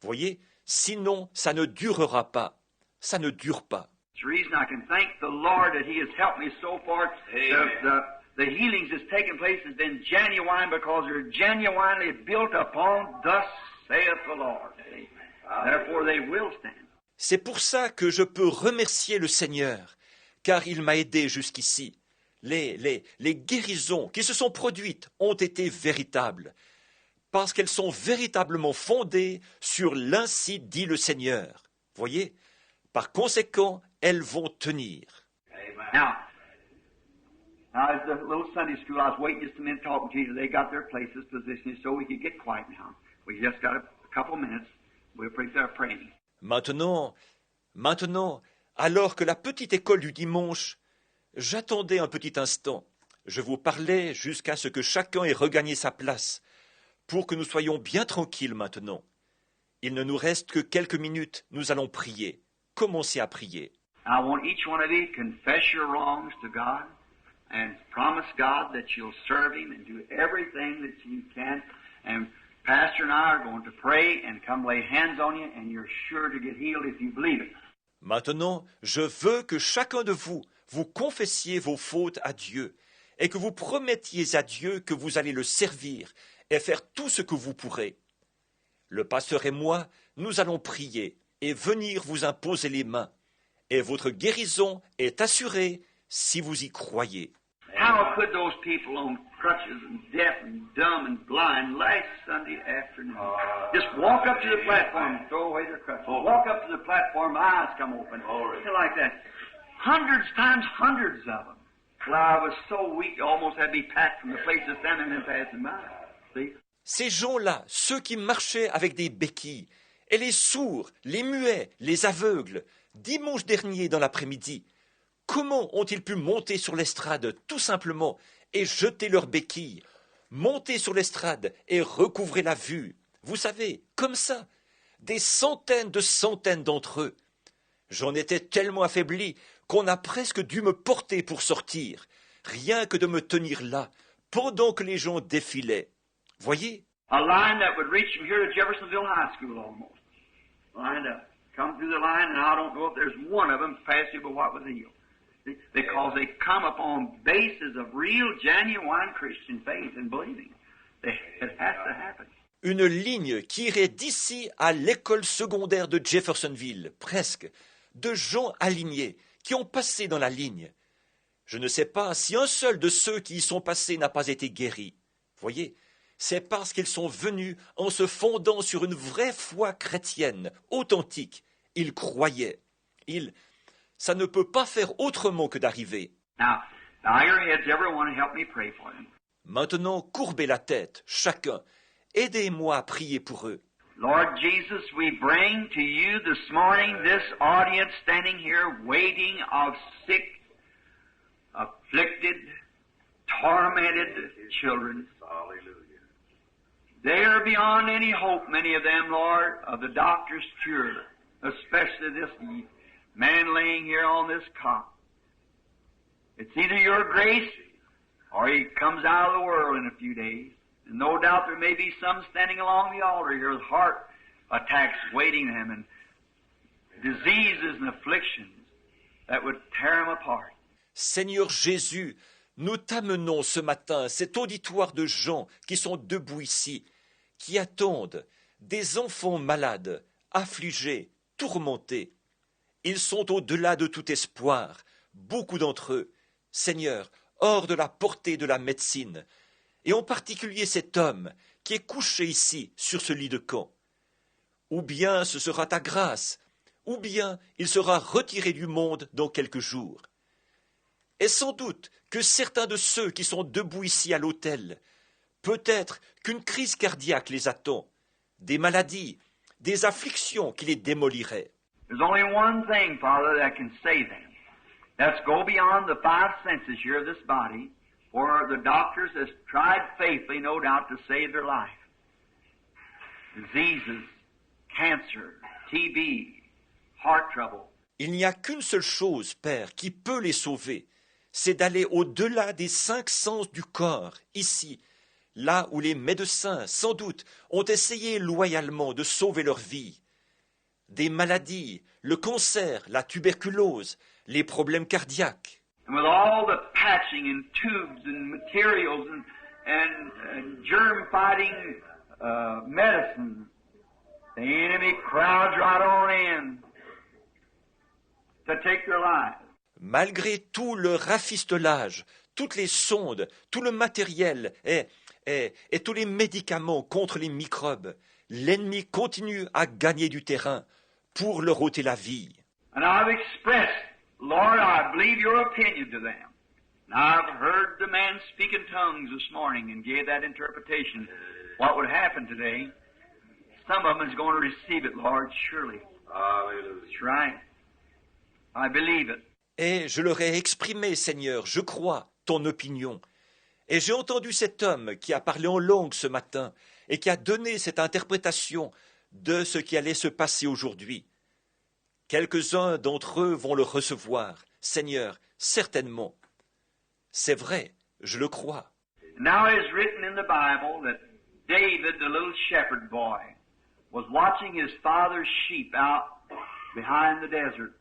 Voyez, sinon ça ne durera pas. Ça ne dure pas. It's the reason I can thank the Lord that He has helped me so far. The healings that's taken place has been genuine because they're genuinely built upon thus saith the Lord. Therefore they will stand. C'est pour ça que je peux remercier le Seigneur, car il m'a aidé jusqu'ici. Les guérisons qui se sont produites ont été véritables, parce qu'elles sont véritablement fondées sur l'Ainsi dit le Seigneur. Voyez, par conséquent, elles vont tenir. Now, as the little Sunday school, I was waiting just a minute talking to you. They got their places positioned so we could get quiet now. We just got a couple minutes. We'll start praying. Maintenant, alors que la petite école du dimanche, j'attendais un petit instant. Je vous parlais jusqu'à ce que chacun ait regagné sa place, pour que nous soyons bien tranquilles maintenant. Il ne nous reste que quelques minutes, nous allons prier. Commencez à prier. I want each one of you to confess your wrongs to God and promise God that you'll serve Him and do everything that you can. And Pastor and I are going to pray and come lay hands on you, and you're sure to get healed if you believe it. Maintenant, je veux que chacun de vous confessiez vos fautes à Dieu et que vous promettiez à Dieu que vous allez le servir et faire tout ce que vous pourrez. Le pasteur et moi, nous allons prier et venir vous imposer les mains. Et votre guérison est assurée si vous y croyez. How could those people on crutches and deaf and dumb and blind last Sunday afternoon just walk up to the platform and throw away their crutches? Walk up to the platform, eyes come open, like that. Hundreds times hundreds of them. Well, I was so weak, I almost had to be packed from the place of standing and passing by. See? Ces gens-là, ceux qui marchaient avec des béquilles, et les sourds, les muets, les aveugles, dimanche dernier dans l'après-midi, comment ont-ils pu monter sur l'estrade tout simplement et jeter leurs béquilles, monter sur l'estrade et recouvrer la vue? Vous savez, comme ça, des centaines de centaines d'entre eux. J'en étais tellement affaibli qu'on a presque dû me porter pour sortir, rien que de me tenir là, pendant que les gens défilaient. Voyez? A line that would reach from here to Jeffersonville High School almost. Lined up. Come through the line, and I don't know if there's one of them past you but what was healed. Because they come upon bases of real, genuine Christian faith and believing. It has to happen. Une ligne qui irait d'ici à l'école secondaire de Jeffersonville, presque, de gens alignés, qui ont passé dans la ligne. Je ne sais pas si un seul de ceux qui y sont passés n'a pas été guéri. Voyez, c'est parce qu'ils sont venus en se fondant sur une vraie foi chrétienne, authentique. Ils croyaient. Ça ne peut pas faire autrement que d'arriver. Now bow your heads, everyone, and help me pray for them. Maintenant, courbez la tête, chacun. Aidez-moi à prier pour eux. Lord Jesus, we bring to you this morning this audience standing here waiting of sick, afflicted, tormented children. Hallelujah. They are beyond any hope, many of them, Lord, of the doctor's cure, especially this man laying here on this cot. It's either your grace or he comes out of the world in a few days. And no doubt there may be some standing along the altar here with heart attacks waiting them and diseases and afflictions that would tear them apart. Seigneur Jésus, nous t'amenons ce matin cet auditoire de gens qui sont debout ici, qui attendent, des enfants malades, affligés, tourmentés. Ils sont au-delà de tout espoir, beaucoup d'entre eux, Seigneur, hors de la portée de la médecine, et en particulier cet homme qui est couché ici sur ce lit de camp. Ou bien ce sera ta grâce, ou bien il sera retiré du monde dans quelques jours. Et sans doute que certains de ceux qui sont debout ici à l'autel, peut-être qu'une crise cardiaque les attend, des maladies, des afflictions qui les démoliraient. There's only one thing, Father, that can save them. Let's go beyond the five senses here of this body, for the doctors has tried faithfully, no doubt, to save their life. Diseases, cancer, TB, heart trouble. Il n'y a qu'une seule chose, Père, qui peut les sauver, c'est d'aller au-delà des 5 sens du corps, ici, là où les médecins, sans doute, ont essayé loyalement de sauver leur vie. Des maladies, le cancer, la tuberculose, les problèmes cardiaques. And with all the patching and tubes and materials and germ-fighting medicine, the enemy crowds right on in to take their lives. Malgré tout le rafistolage, toutes les sondes, tout le matériel et et tous les médicaments contre les microbes, l'ennemi continue à gagner du terrain pour leur ôter la vie. And I've expressed, Lord, I believe your opinion to them. And I've heard the man speak in tongues this morning and gave that interpretation. What would happen today? Some of them is going to receive it, Lord, surely. That's right. I believe it. Et je leur ai exprimé, Seigneur, je crois, ton opinion. Et j'ai entendu cet homme qui a parlé en langue ce matin et qui a donné cette interprétation de ce qui allait se passer aujourd'hui. Quelques-uns d'entre eux vont le recevoir, Seigneur, certainement. C'est vrai, je le crois. Now it is written in the Bible that David, the little shepherd boy, was watching his father's sheep out behind the desert.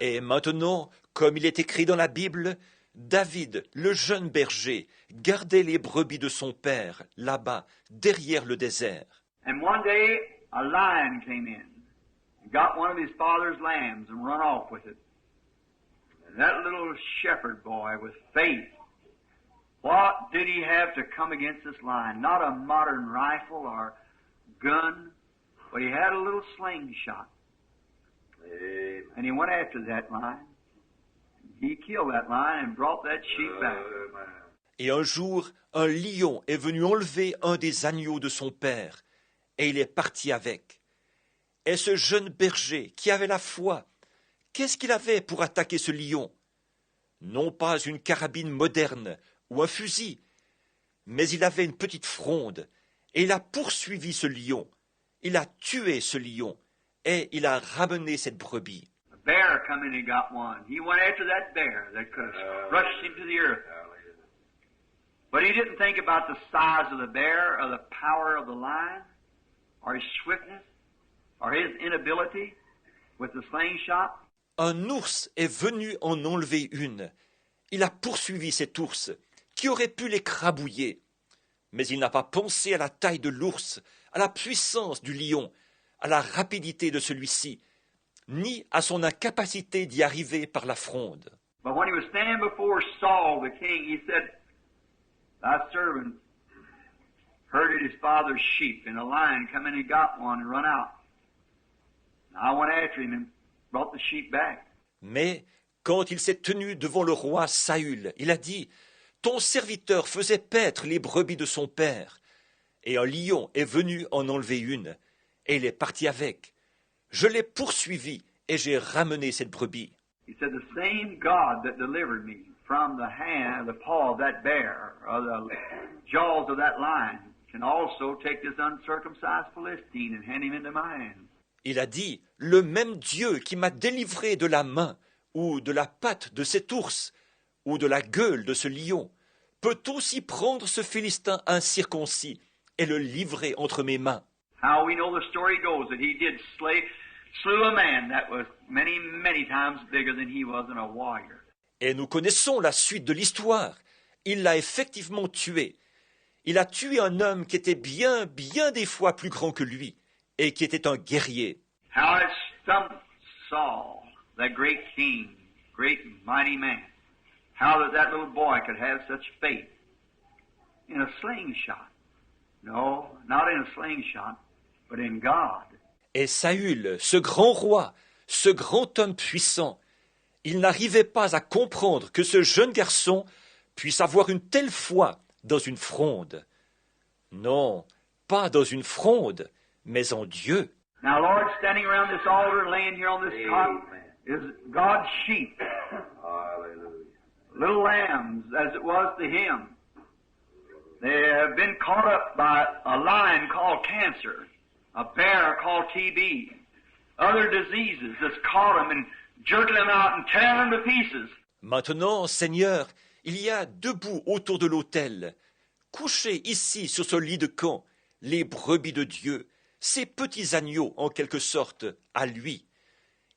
Et maintenant, comme il est écrit dans la Bible, David, le jeune berger, gardait les brebis de son père, là-bas, derrière le désert. And one day, a lion came in, and got one of his father's lambs and run off with it. And that little shepherd boy with faith, what did he have to come against this lion? Not a modern rifle or gun, but he had a little slingshot. And he went after that lion. He killed that lion and brought that sheep back. Et un jour, un lion est venu enlever un des agneaux de son père, et il est parti avec. Et ce jeune berger qui avait la foi, qu'est-ce qu'il avait pour attaquer ce lion? Non pas une carabine moderne ou un fusil, mais il avait une petite fronde, et il a poursuivi ce lion. Il a tué ce lion, et il a ramené cette brebis. A bear come in and got one. He went after that bear that could have rushed him to the earth. But he didn't think about the size of the bear or the power of the lion or his swiftness or his inability with the slingshot. Un ours est venu en enlever une. Il a poursuivi cet ours, qui aurait pu l'écrabouiller. Mais il n'a pas pensé à la taille de l'ours, à la puissance du lion, à la rapidité de celui-ci, ni à son incapacité d'y arriver par la fronde. But when he was standing before Saul the king, he said, "Thy servant herded his father's sheep, and a lion come in and got one and run out. And I went after him and brought the sheep back." Mais quand il s'est tenu devant le roi Saül, il a dit, « Ton serviteur faisait paître les brebis de son père, et un lion est venu en enlever une, et il est parti avec. Je l'ai poursuivi, et j'ai ramené cette brebis. » He said, "The same God that delivered me from the hand, the paw of that bear, or the jaws of that lion, can also take this uncircumcised Philistine and hand him into my hand." Il a dit, « Le même Dieu qui m'a délivré de la main, ou de la patte de cet ours, ou de la gueule de ce lion, peut aussi prendre ce Philistin incirconcis et le livrer entre mes mains. » How we know the story goes that he did slew a man that was many, many times bigger than he was and a warrior. Et nous connaissons la suite de l'histoire. Il l'a effectivement tué. Il a tué un homme qui était bien des fois plus grand que lui, et qui était un guerrier. How it stumped Saul, that great king, great mighty man. How that little boy could have such faith in a slingshot. No, not in a slingshot, but in God. Et Saül, ce grand roi, ce grand homme puissant, il n'arrivait pas à comprendre que ce jeune garçon puisse avoir une telle foi dans une fronde. Non, pas dans une fronde, mais en Dieu. Now, Lord, standing around this altar, laying here on this top, is God's sheep. Little lambs, as it was to him. They have been caught up by a lion called cancer, a bear called TB, other diseases that's caught them and jerking them out and tearing them to pieces. Maintenant, Seigneur, il y a debout autour de l'autel, couchés ici sur ce lit de camp, les brebis de Dieu, ces petits agneaux en quelque sorte à lui.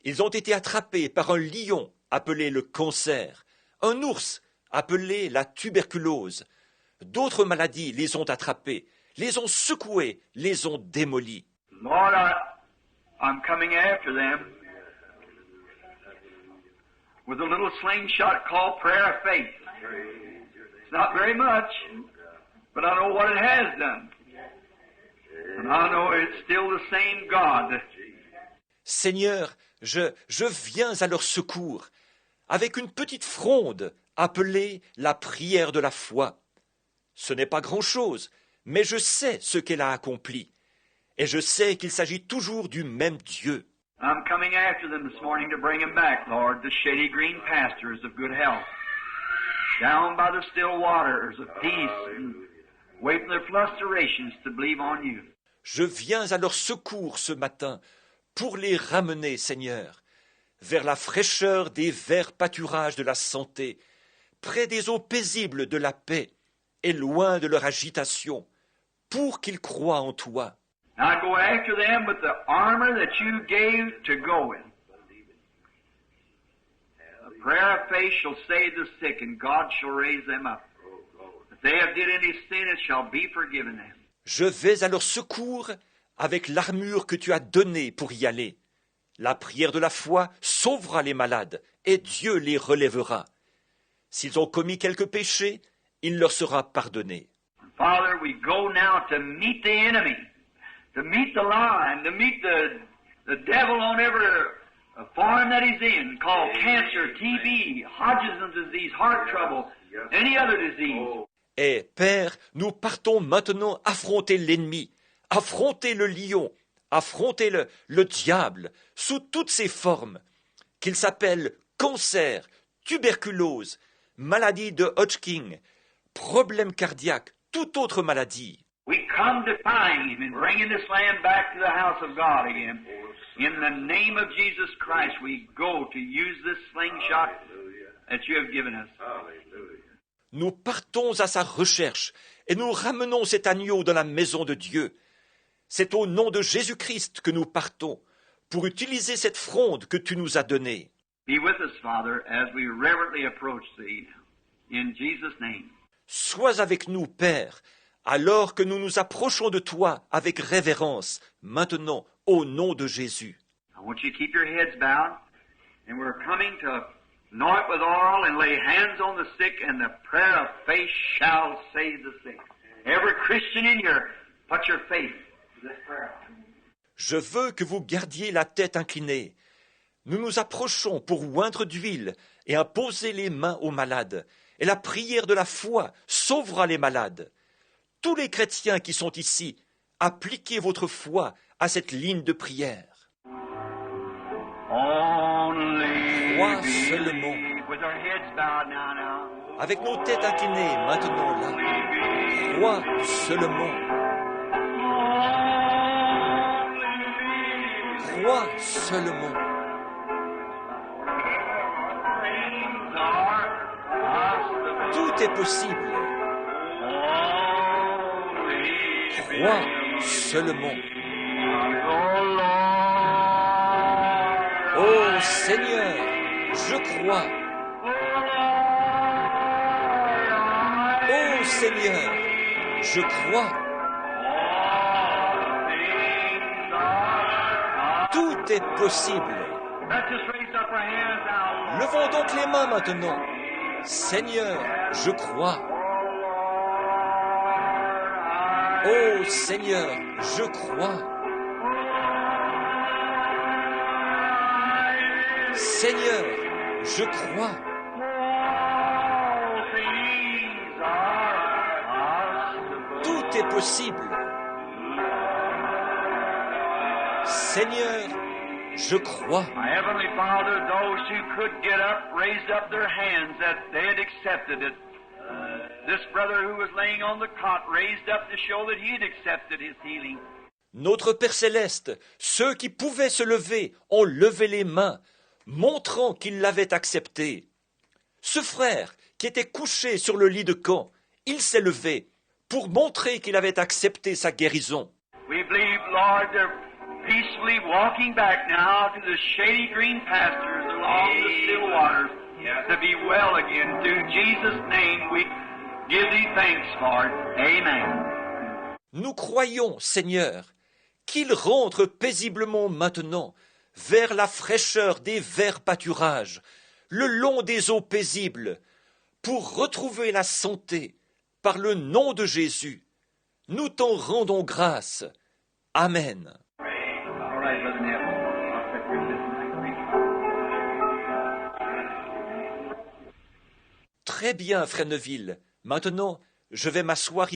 Ils ont été attrapés par un lion appelé le cancer, un ours appelé la tuberculose. D'autres maladies les ont attrapés, les ont secoués, les ont démolis. Lord, I'm coming after them with a little slingshot called prayer of faith. It's not very much, But I know what it has done. And I know it's still the same God. Seigneur, je viens à leur secours avec une petite fronde appelée la prière de la foi. Ce n'est pas grand-chose, mais je sais ce qu'elle a accompli. Et je sais qu'il s'agit toujours du même Dieu. I'm coming after them this morning to bring them back, Lord, the shady green pastures of good health, down by the still waters of peace, and waiting their flusterations to believe on you. Je viens à leur secours ce matin pour les ramener, Seigneur, vers la fraîcheur des verts pâturages de la santé, près des eaux paisibles de la paix et loin de leur agitation, pour qu'ils croient en toi. Now I go after them with the armor that you gave to go in. The prayer of faith shall save the sick, and God shall raise them up. If they have did any sin, it shall be forgiven them. Je vais à leur secours avec l'armure que tu as donnée pour y aller. La prière de la foi sauvera les malades, et Dieu les relèvera. S'ils ont commis quelques péchés, il leur sera pardonné. Father, we go now to meet the enemy, to meet the lion, to meet the devil on every form that he's in, called cancer, TB, Hodgkin's disease, heart trouble, any other disease. Et, Père, nous partons maintenant affronter l'ennemi, affronter le lion, affronter le diable, sous toutes ses formes, qu'il s'appelle cancer, tuberculose, maladie de Hodgkin, problème cardiaque, toute autre maladie. We come to find him and bringing this land back to the house of God again. In the name of Jesus Christ, we go to use this slingshot that you have given us. Nous partons à sa recherche et nous ramenons cet agneau dans la maison de Dieu. C'est au nom de Jésus-Christ que nous partons pour utiliser cette fronde que tu nous as donnée. Be with us, Father, as we reverently approach thee. In Jesus' name. Sois avec nous, Père, alors que nous nous approchons de toi avec révérence, maintenant, au nom de Jésus. I want you to keep your heads bowed, and we're coming to anoint with oil and lay hands on the sick, and the prayer of faith shall save the sick. Every Christian in here, put your faith to this prayer. Je veux que vous gardiez la tête inclinée. Nous nous approchons pour oindre d'huile et imposer les mains aux malades. Et la prière de la foi sauvera les malades. Tous les chrétiens qui sont ici, appliquez votre foi à cette ligne de prière. Crois seulement. With our heads bowed now. Avec nos têtes inclinées maintenant là. Crois seulement. Crois seulement. Tout est possible. Crois seulement. Oh Seigneur, je crois. Oh Seigneur, je crois. Tout est possible. Levons donc les mains maintenant. Seigneur, je crois. Oh Seigneur, je crois. Seigneur, je crois. Tout est possible. Seigneur, je crois. My Heavenly Father, those who could get up, raised up their hands that they had accepted it. This brother who was laying on the cot raised up to show that he had accepted his healing. Notre Père Céleste, ceux qui pouvaient se lever ont levé les mains, montrant qu'ils l'avaient accepté. Ce frère, qui était couché sur le lit de camp, il s'est levé pour montrer qu'il avait accepté sa guérison. We believe, Lord, they're peacefully walking back now to the shady green pastures along the still waters to be well again. Through Jesus' name we give thee thanks, Lord. Amen. Nous croyons, Seigneur, qu'ils rentrent paisiblement maintenant vers la fraîcheur des verts pâturages, le long des eaux paisibles, pour retrouver la santé, par le nom de Jésus. Nous t'en rendons grâce. Amen. All right, Brother Neville. I'll set your listening. Très bien, Frère Neville. Maintenant, je vais m'asseoir